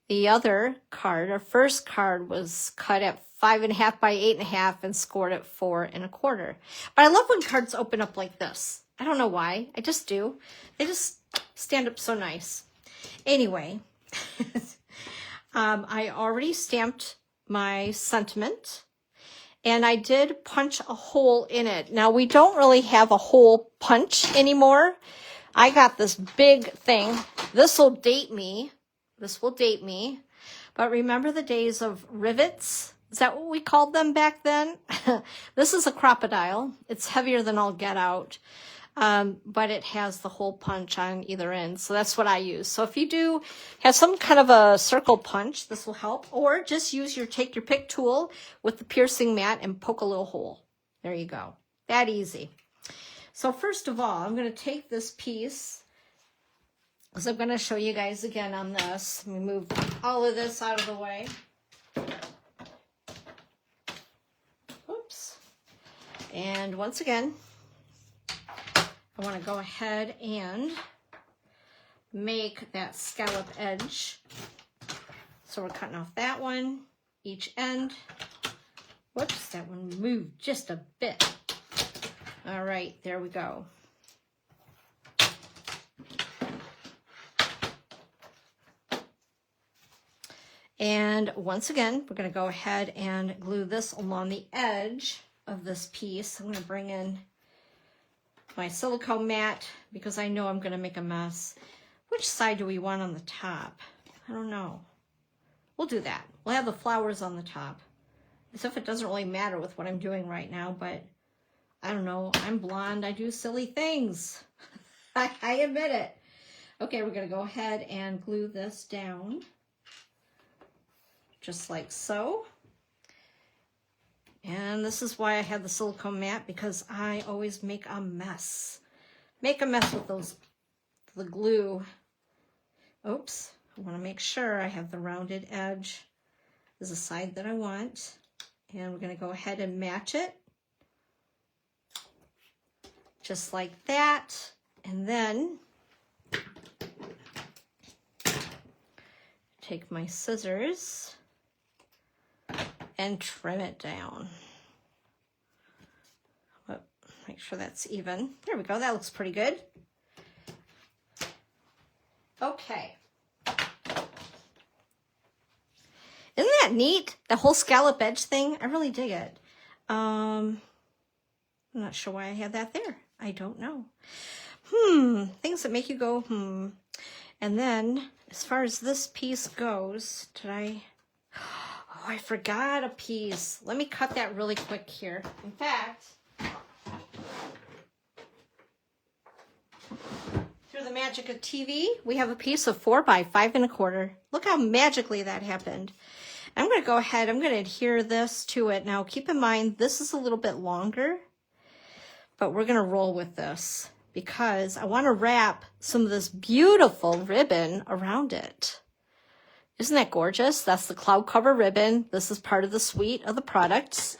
The other card, our first card, was cut at 5.5 by 8.5 and scored at 4 1/4. But I love when cards open up like this. I don't know why. I just do. They just stand up so nice. Anyway, I already stamped my sentiment. And I did punch a hole in it. Now, we don't really have a hole punch anymore. I got this big thing. This will date me. But remember the days of rivets? Is that what we called them back then? This is a crocodile. It's heavier than all get out. But it has the hole punch on either end. So that's what I use. So if you do have some kind of a circle punch, this will help. Or just take your pick tool with the piercing mat and poke a little hole. There you go. That easy. So first of all, I'm going to take this piece, because I'm going to show you guys again on this. Let me move all of this out of the way. Oops. And once again, I want to go ahead and make that scallop edge. So we're cutting off that one, each end. Whoops, that one moved just a bit. All right, there we go. And once again, we're going to go ahead and glue this along the edge of this piece. I'm going to bring in my silicone mat because I know I'm going to make a mess. Which side do we want on the top? I don't know. We'll do that. We'll have the flowers on the top. As if it doesn't really matter with what I'm doing right now, but I don't know. I'm blonde. I do silly things. I admit it. Okay, we're going to go ahead and glue this down. Just like so. And this is why I have the silicone mat, because I always make a mess. Make a mess with the glue. Oops. I want to make sure I have the rounded edge. This is the side that I want. And we're going to go ahead and match it. just like that. And then take my scissors and trim it down. Oh, make sure that's even. There we go. That looks pretty good. Okay. Isn't that neat? The whole scallop edge thing. I really dig it. I'm not sure why I had that there. I don't know. Things that make you go, And then, as far as this piece goes, Oh, I forgot a piece. Let me cut that really quick here. In fact, through the magic of TV, we have a piece of 4 by 5 1/4. Look how magically that happened. I'm going to go ahead, I'm going to adhere this to it. Now, keep in mind, this is a little bit longer, but we're going to roll with this because I want to wrap some of this beautiful ribbon around it. Isn't that gorgeous? That's the cloud cover ribbon. This is part of the suite of the products.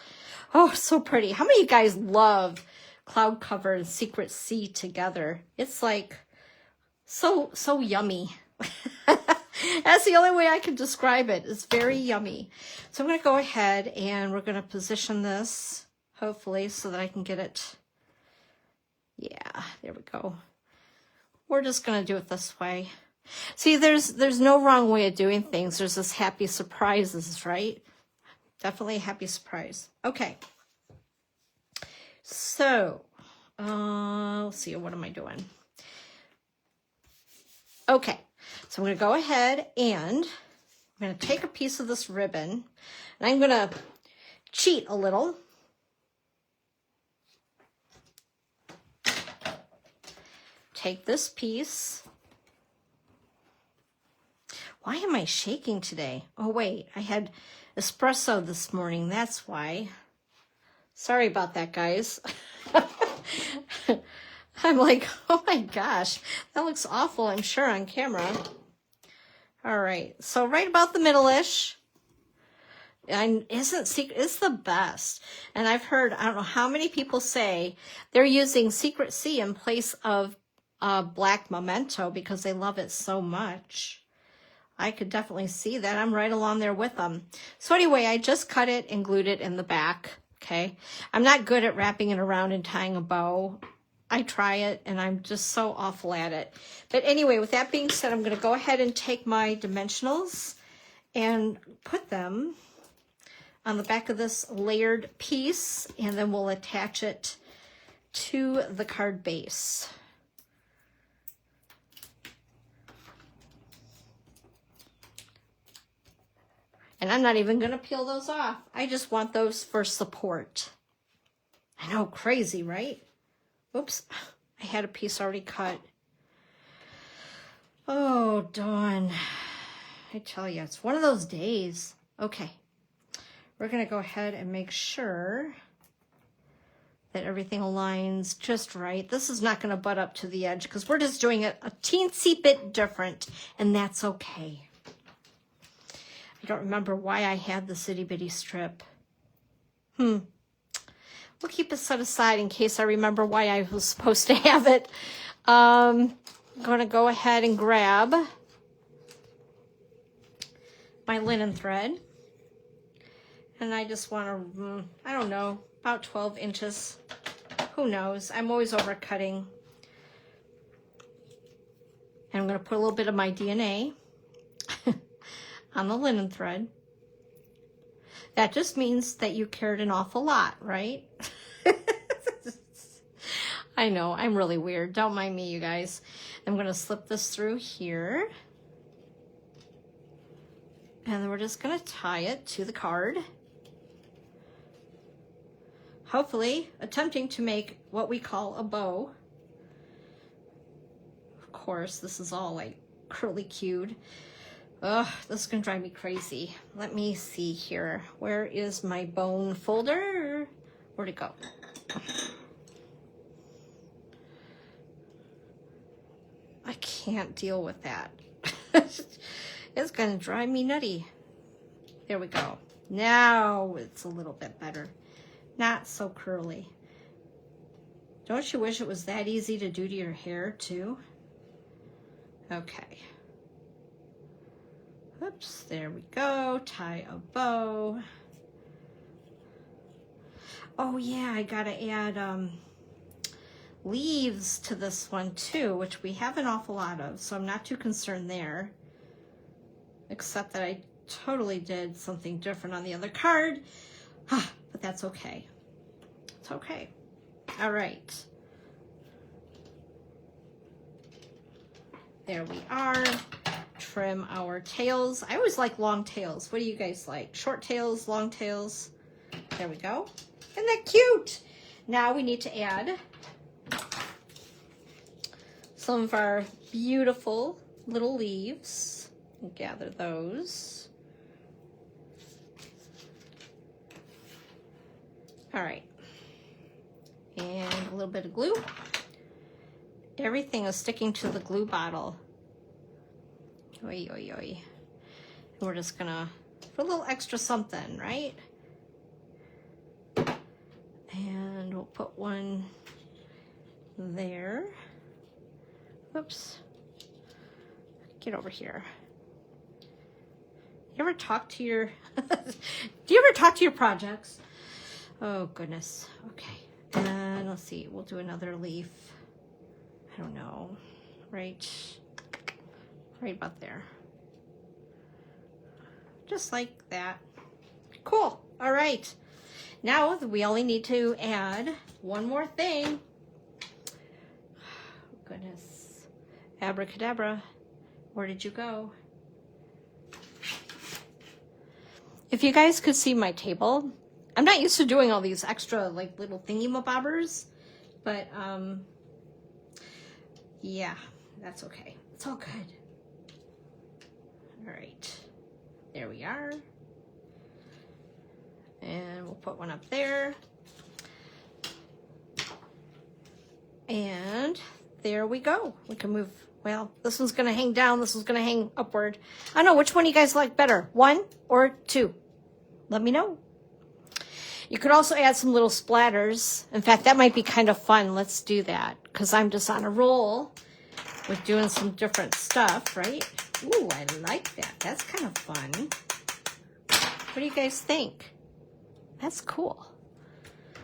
Oh, so pretty. How many of you guys love cloud cover and Secret Sea together? It's like so yummy. That's the only way I can describe it. It's very yummy. So I'm going to go ahead and we're going to position this, hopefully, so that I can get it. Yeah, there we go. We're just going to do it this way. See, there's no wrong way of doing things. There's this happy surprises, right? Definitely a happy surprise. Okay. So, let's see, what am I doing? Okay. So I'm going to go ahead and I'm going to take a piece of this ribbon and I'm going to cheat a little. Take this piece. Why am I shaking today? Oh, wait, I had espresso this morning. That's why. Sorry about that, guys. I'm like, oh my gosh, that looks awful, I'm sure, on camera. All right, so right about the middle-ish. And it's the best. And I've heard, I don't know how many people say they're using Secret Sea in place of black memento because they love it so much. I could definitely see that. I'm right along there with them. So anyway, I just cut it and glued it in the back, okay? I'm not good at wrapping it around and tying a bow. I try it, and I'm just so awful at it. But anyway, with that being said, I'm going to go ahead and take my dimensionals and put them on the back of this layered piece, and then we'll attach it to the card base. And I'm not even going to peel those off. I just want those for support. I know, crazy, right? Oops, I had a piece already cut. Oh, darn. I tell you, it's one of those days. Okay, we're going to go ahead and make sure that everything aligns just right. This is not going to butt up to the edge because we're just doing it a teensy bit different, and that's okay. I don't remember why I had this itty bitty strip. We'll keep it set aside in case I remember why I was supposed to have it. I'm going to go ahead and grab my linen thread. And I just want to, I don't know, about 12 inches. Who knows? I'm always overcutting. And I'm going to put a little bit of my DNA on the linen thread. That just means that you cared an awful lot, right? I know, I'm really weird. Don't mind me, you guys. I'm going to slip this through here. And then we're just going to tie it to the card. Hopefully, attempting to make what we call a bow. Of course, this is all like curly cued. Ugh, this is gonna drive me crazy. Let me see here. Where is my bone folder? Where'd it go? I can't deal with that. It's gonna drive me nutty. There we go. Now it's a little bit better. Not so curly. Don't you wish it was that easy to do to your hair too? Okay. Oops, there we go. Tie a bow. Oh yeah, I gotta add leaves to this one too, which we have an awful lot of, so I'm not too concerned there. Except that I totally did something different on the other card. But that's okay. It's okay. All right. There we are. Trim our tails. I always like long tails. What do you guys like? Short tails, long tails? There we go. Isn't that cute? Now we need to add some of our beautiful little leaves. Gather those. All right. And a little bit of glue. Everything is sticking to the glue bottle. Oi, oi, oi. We're just gonna put a little extra something, right? And we'll put one there. Whoops. Get over here. You ever talk to your, do you ever talk to your projects? Oh, goodness. Okay. And let's see, we'll do another leaf. I don't know, right about there. Just like that. Cool. All right. Now we only need to add one more thing. Oh, goodness. Abracadabra. Where did you go? If you guys could see my table, I'm not used to doing all these extra like little thingy-mabobbers, but yeah, that's okay. It's all good. All right, there we are. And we'll put one up there. And there we go. We can move, well, this one's gonna hang down, this one's gonna hang upward. I don't know, which one you guys like better, 1 or 2? Let me know. You could also add some little splatters. In fact, that might be kind of fun. Let's do that, because I'm just on a roll with doing some different stuff, right? Ooh, I like that. That's kind of fun. What do you guys think? That's cool.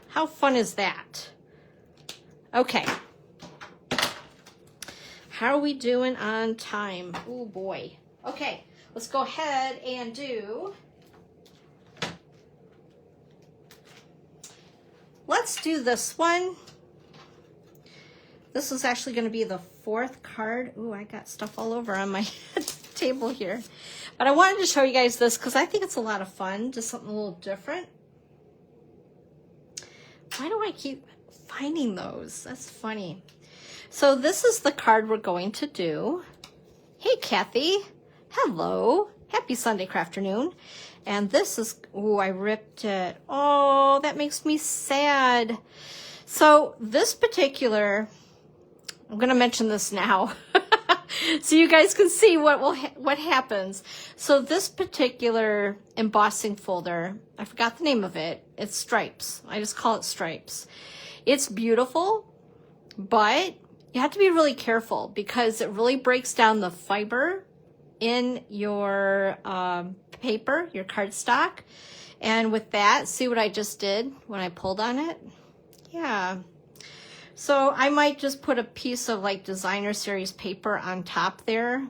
How fun is that? Okay. How are we doing on time? Oh boy. Okay, let's go ahead and do... Let's do this one. This is actually going to be the 4th card. Ooh, I got stuff all over on my table here. But I wanted to show you guys this because I think it's a lot of fun. Just something a little different. Why do I keep finding those? That's funny. So this is the card we're going to do. Hey, Kathy. Hello. Happy Sunday crafternoon. And this is, ooh, I ripped it. Oh, that makes me sad. So this particular, I'm going to mention this now so you guys can see what happens. So this particular embossing folder, I forgot the name of it. It's Stripes. I just call it Stripes. It's beautiful, but you have to be really careful because it really breaks down the fiber in your paper, your cardstock. And with that, see what I just did when I pulled on it? Yeah. So I might just put a piece of like designer series paper on top there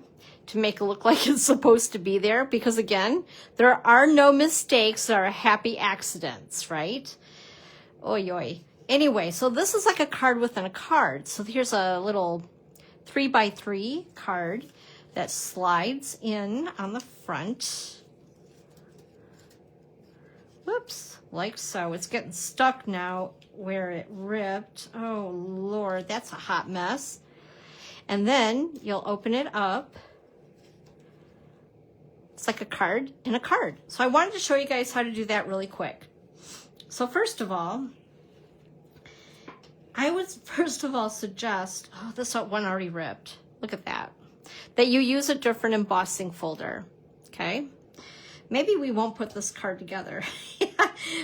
to make it look like it's supposed to be there, because again, there are no mistakes, there are happy accidents, right? Oy oy. Anyway, so this is like a card within a card. So here's a little 3x3 card that slides in on the front. Whoops, like so. It's getting stuck now where it ripped. Oh Lord, that's a hot mess. And then you'll open it up. It's like a card in a card. So I wanted to show you guys how to do that really quick. So first of all, I would suggest, oh, this one already ripped. Look at that. That you use a different embossing folder, okay? Maybe we won't put this card together.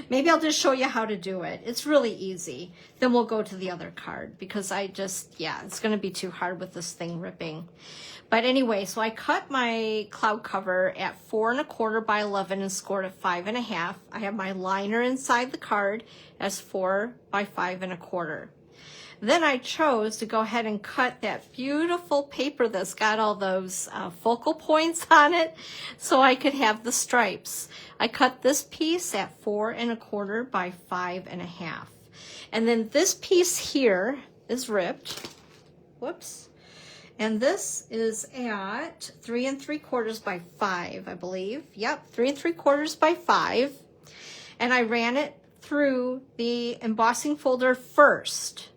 Maybe I'll just show you how to do it. It's really easy. Then we'll go to the other card because yeah, it's going to be too hard with this thing ripping. But anyway, so I cut my cloud cover at 4 1/4 by 11 and scored at 5 1/2. I have my liner inside the card as 4 by 5 1/4. Then I chose to go ahead and cut that beautiful paper that's got all those focal points on it so I could have the stripes. I cut this piece at 4 1/4 by 5 1/2. And then this piece here is ripped. Whoops. And this is at 3 3/4 by 5, I believe. Yep, 3 3/4 by 5. And I ran it through the embossing folder first,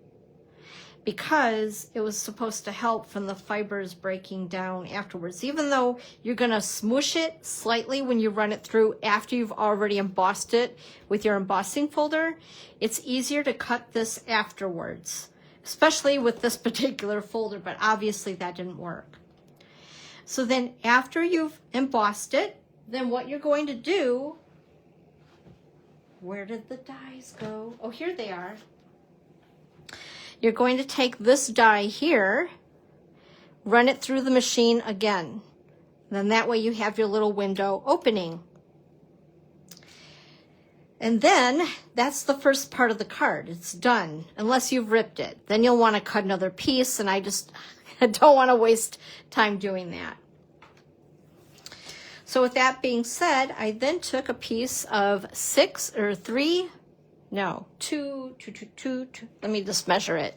because it was supposed to help from the fibers breaking down afterwards. Even though you're gonna smoosh it slightly when you run it through after you've already embossed it with your embossing folder, it's easier to cut this afterwards, especially with this particular folder, but obviously that didn't work. So then after you've embossed it, then what you're going to do, where did the dies go? Oh, here they are. You're going to take this die here, run it through the machine again. Then that way you have your little window opening. And then that's the first part of the card. It's done, unless you've ripped it. Then you'll want to cut another piece, and I just don't want to waste time doing that. So with that being said, I then took a piece of 2, let me just measure it.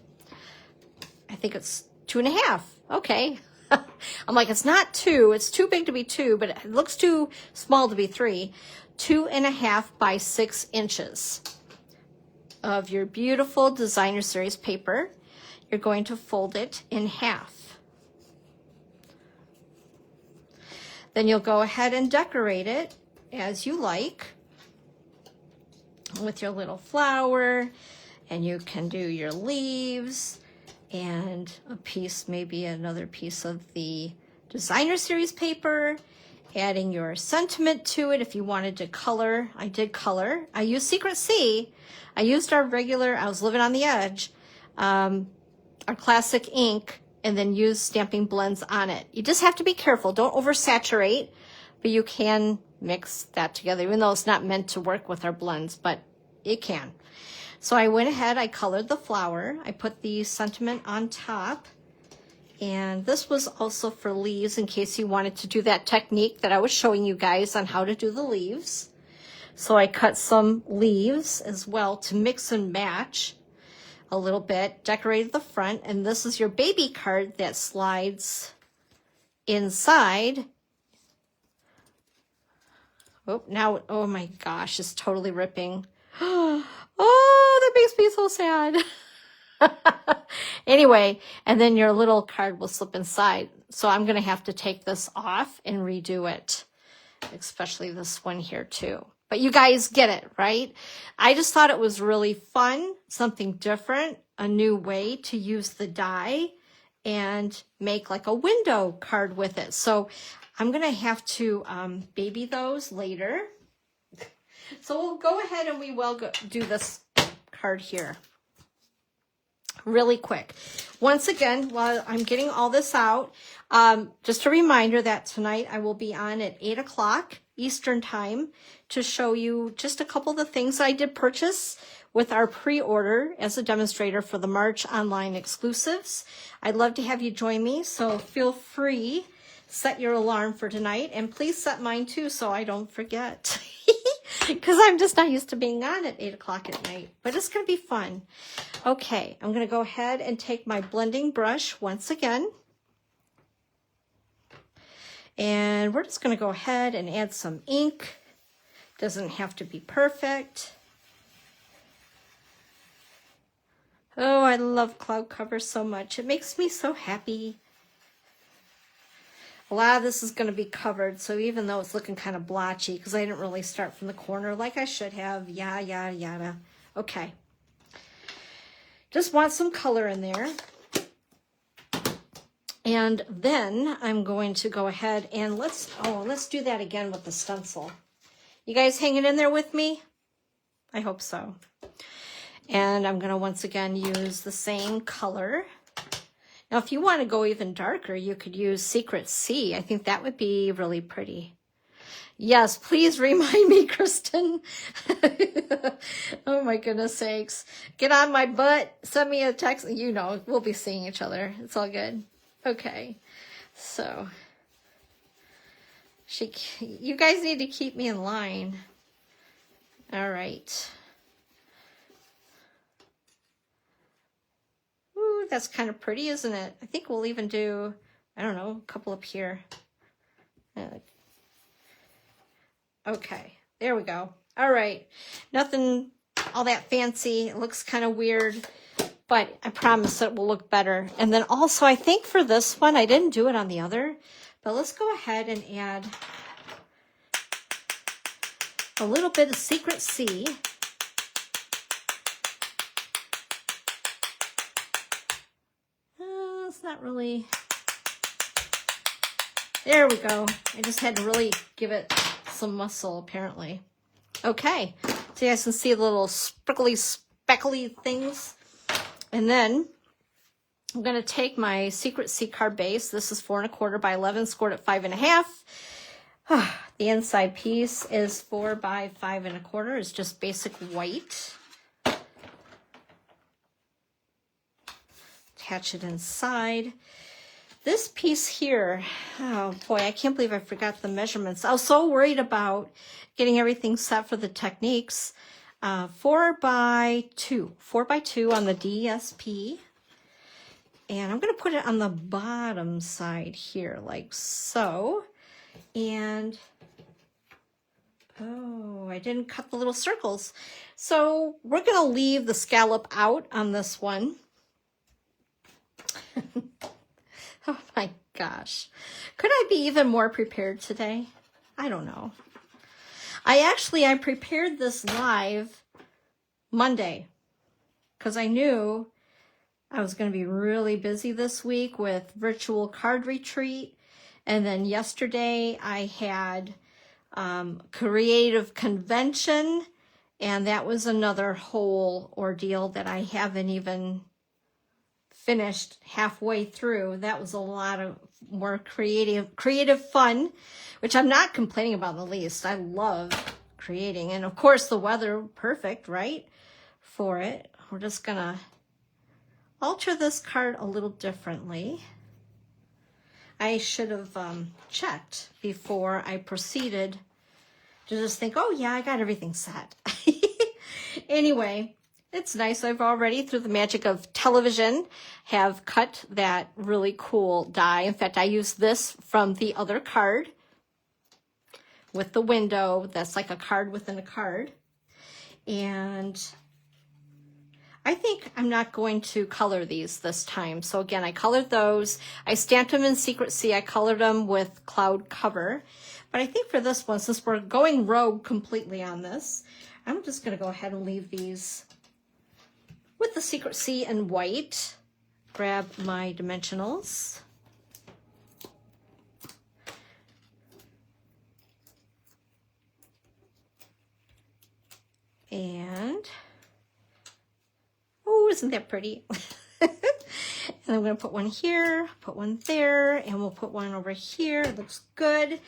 I think it's 2 1/2. Okay. I'm like, it's not 2. It's too big to be 2, but it looks too small to be 3. 2 1/2 by 6 inches of your beautiful designer series paper. You're going to fold it in half. Then you'll go ahead and decorate it as you like, with your little flower, and you can do your leaves and a piece, maybe another piece of the designer series paper, adding your sentiment to it if you wanted to color. I did color. I used Secret C. I used our regular, I was living on the edge, our classic ink, and then use stamping blends on it. You just have to be careful. Don't oversaturate, but you can mix that together, even though it's not meant to work with our blends, but it can. So I went ahead, I colored the flower, I put the sentiment on top, and this was also for leaves in case you wanted to do that technique that I was showing you guys on how to do the leaves. So I cut some leaves as well to mix and match a little bit, decorated the front, and this is your baby card that slides inside. Oh, now, oh my gosh, it's totally ripping. Oh, that makes me so sad. Anyway, and then your little card will slip inside. So I'm going to have to take this off and redo it, especially this one here too. But you guys get it, right? I just thought it was really fun, something different, a new way to use the die and make like a window card with it. So I'm going to have to baby those later. So we'll go ahead and we will do this card here really quick. Once again, while I'm getting all this out, just a reminder that tonight I will be on at 8 o'clock Eastern time to show you just a couple of the things I did purchase with our pre-order as a demonstrator for the March online exclusives. I'd love to have you join me, so feel free, set your alarm for tonight, and please set mine too so I don't forget. Because I'm just not used to being on at 8 o'clock at night, but it's going to be fun. Okay, I'm going to go ahead and take my blending brush once again. And we're just going to go ahead and add some ink. Doesn't have to be perfect. Oh, I love cloud cover so much. It makes me so happy. A lot of this is going to be covered, so even though it's looking kind of blotchy, because I didn't really start from the corner like I should have, yada, yada. Okay. Just want some color in there. And then I'm going to go ahead and let's do that again with the stencil. You guys hanging in there with me? I hope so. And I'm going to once again use the same color. Now, if you want to go even darker, you could use Secret Sea. I think that would be really pretty. Yes, please remind me, Kristen. Oh my goodness sakes. Get on my butt. Send me a text. You know, we'll be seeing each other. It's all good. Okay. So, you guys need to keep me in line. All right. Ooh, that's kind of pretty, isn't it? I think we'll even do, I don't know, a couple up here. Okay, there we go. All right, nothing all that fancy. It looks kind of weird, but I promise it will look better. And then also, I think for this one, I didn't do it on the other, but let's go ahead and add a little bit of Secret Sea. It's not really, there we go. I just had to really give it some muscle, apparently. Okay, so you guys can see the little sprinkly, speckly things. And then I'm going to take my Secret Sea card base. This is 4 1/4 by 11, scored at 5 1/2. The inside piece is 4 by 5 1/4. It's just basic white. Attach it inside. This piece here, oh boy, I can't believe I forgot the measurements. I was so worried about getting everything set for the techniques. 4 by 2 on the DSP. And I'm going to put it on the bottom side here, like so. And, oh, I didn't cut the little circles. So we're going to leave the scallop out on this one. Oh my gosh. Could I be even more prepared today? I don't know. I prepared this live Monday because I knew I was going to be really busy this week with virtual card retreat. And then yesterday I had creative convention, and that was another whole ordeal that I haven't even finished halfway through. That was a lot of more creative fun, which I'm not complaining about in the least. I love creating. And of course the weather, perfect, right? For it. We're just gonna alter this card a little differently. I should have checked before I proceeded to just think, oh yeah, I got everything set. Anyway, it's nice. I've already, through the magic of television, have cut that really cool die. In fact, I used this from the other card with the window. That's like a card within a card. And I think I'm not going to color these this time. So again, I colored those. I stamped them in Secret Sea. I colored them with Cloud Cover. But I think for this one, since we're going rogue completely on this, I'm just going to go ahead and leave these with the Secret Sea in white. Grab my dimensionals. And, oh, isn't that pretty? And I'm going to put one here, put one there, and we'll put one over here. It looks good.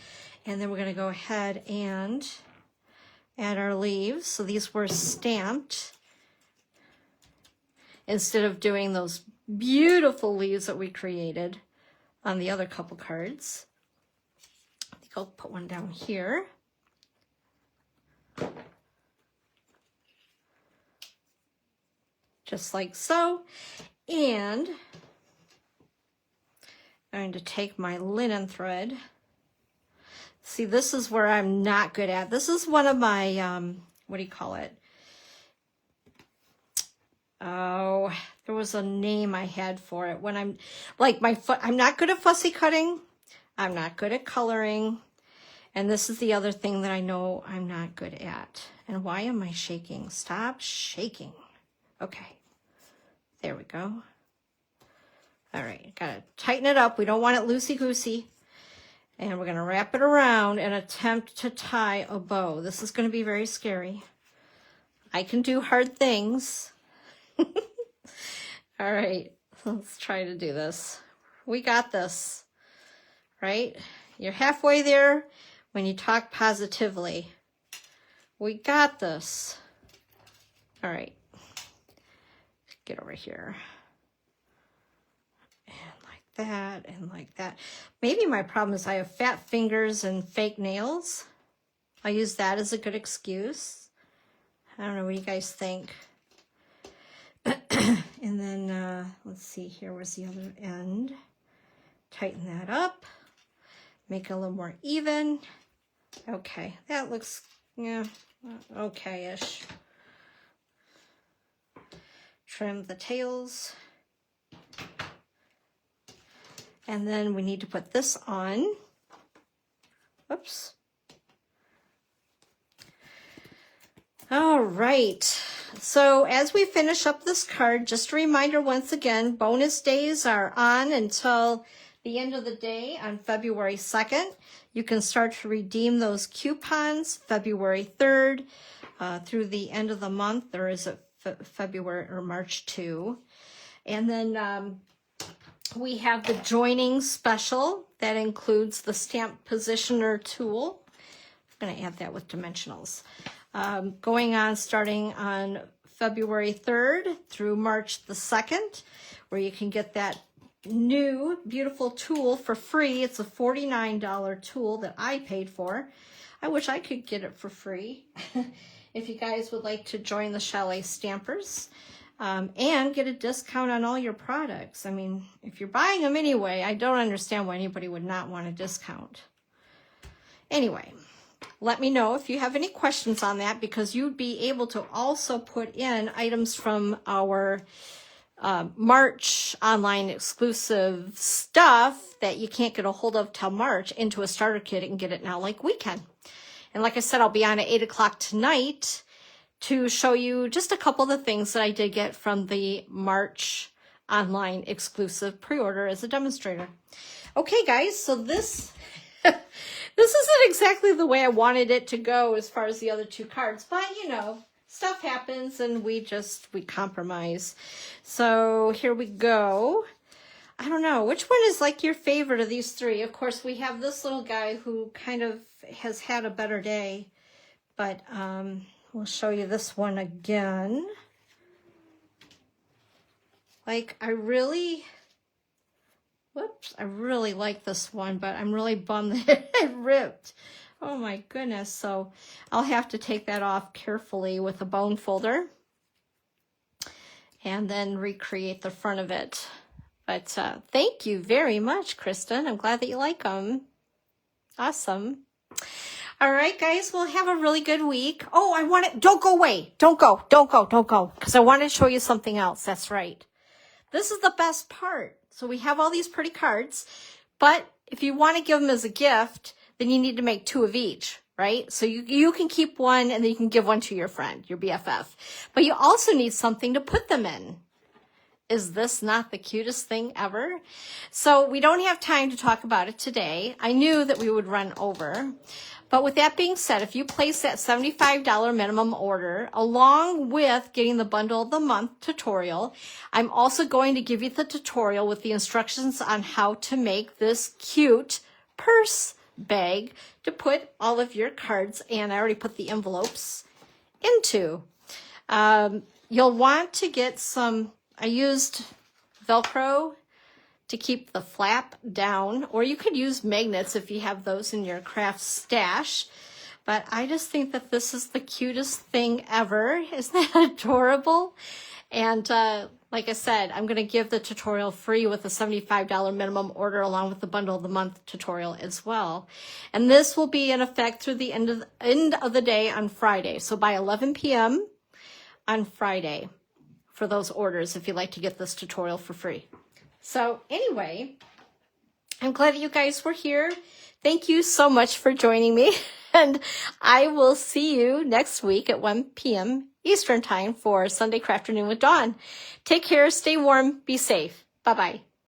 And then we're going to go ahead and add our leaves. So these were stamped instead of doing those beautiful leaves that we created on the other couple cards. I think I'll put one down here. Just like so. And I'm going to take my linen thread. See, this is where I'm not good at. This is one of my, what do you call it? Oh, there was a name I had for it. When I'm, like I'm not good at fussy cutting. I'm not good at coloring. And this is the other thing that I know I'm not good at. And why am I shaking? Stop shaking. Okay. There we go. All right, gotta tighten it up. We don't want it loosey-goosey. And we're gonna wrap it around and attempt to tie a bow. This is gonna be very scary. I can do hard things. All right, let's try to do this. We got this, right? You're halfway there when you talk positively. We got this. All right, get over here. And like that, and like that. Maybe my problem is I have fat fingers and fake nails. I'll use that as a good excuse. I don't know, what do you guys think? And then, let's see here, where's the other end? Tighten that up. Make it a little more even. Okay, that looks, yeah, okay-ish. Trim the tails. And then we need to put this on. Whoops. All right. So as we finish up this card, just a reminder once again, bonus days are on until the end of the day on February 2nd. You can start to redeem those coupons February 3rd through the end of the month. There is a February or March 2. And then we have the joining special that includes the stamp positioner tool. I'm going to add that with dimensionals. Going on starting on February 3rd through March the 2nd, where you can get that new beautiful tool for free. It's a $49 tool that I paid for. I wish I could get it for free. If you guys would like to join the Chalet Stampers and get a discount on all your products. I mean, if you're buying them anyway, I don't understand why anybody would not want a discount. Anyway, let me know if you have any questions on that, because you'd be able to also put in items from our March online exclusive stuff that you can't get a hold of till March into a starter kit and get it now like we can. And like I said, I'll be on at 8 o'clock tonight to show you just a couple of the things that I did get from the March online exclusive pre-order as a demonstrator. Okay, guys, so this this isn't exactly the way I wanted it to go as far as the other two cards, but you know, stuff happens and we compromise. So here we go. I don't know, which one is like your favorite of these three? Of course, we have this little guy who kind of has had a better day, but we'll show you this one again. Like, I really like this one, but I'm really bummed that it ripped. Oh my goodness. So I'll have to take that off carefully with a bone folder and then recreate the front of it. But thank you very much, Kristen. I'm glad that you like them. Awesome. All right, guys, we'll have a really good week. Oh, don't go away. Don't go. Because I want to show you something else. That's right. This is the best part. So we have all these pretty cards, but if you want to give them as a gift, then you need to make 2 of each, right? So you can keep one and then you can give one to your friend, your BFF. But you also need something to put them in. Is this not the cutest thing ever? So we don't have time to talk about it today. I knew that we would run over. But with that being said, if you place that $75 minimum order along with getting the bundle of the month tutorial, I'm also going to give you the tutorial with the instructions on how to make this cute purse bag to put all of your cards, and I already put the envelopes into. You'll want to get some, I used Velcro to keep the flap down, or you could use magnets if you have those in your craft stash. But I just think that this is the cutest thing ever. Isn't that adorable? And like I said, I'm going to give the tutorial free with a $75 minimum order along with the bundle of the month tutorial as well. And this will be in effect through the end of the day on Friday. So by 11 p.m. on Friday for those orders if you'd like to get this tutorial for free. So anyway, I'm glad that you guys were here. Thank you so much for joining me. And I will see you next week at 1 p.m. Eastern Time for Sunday Crafternoon with Dawn. Take care, stay warm, be safe. Bye-bye.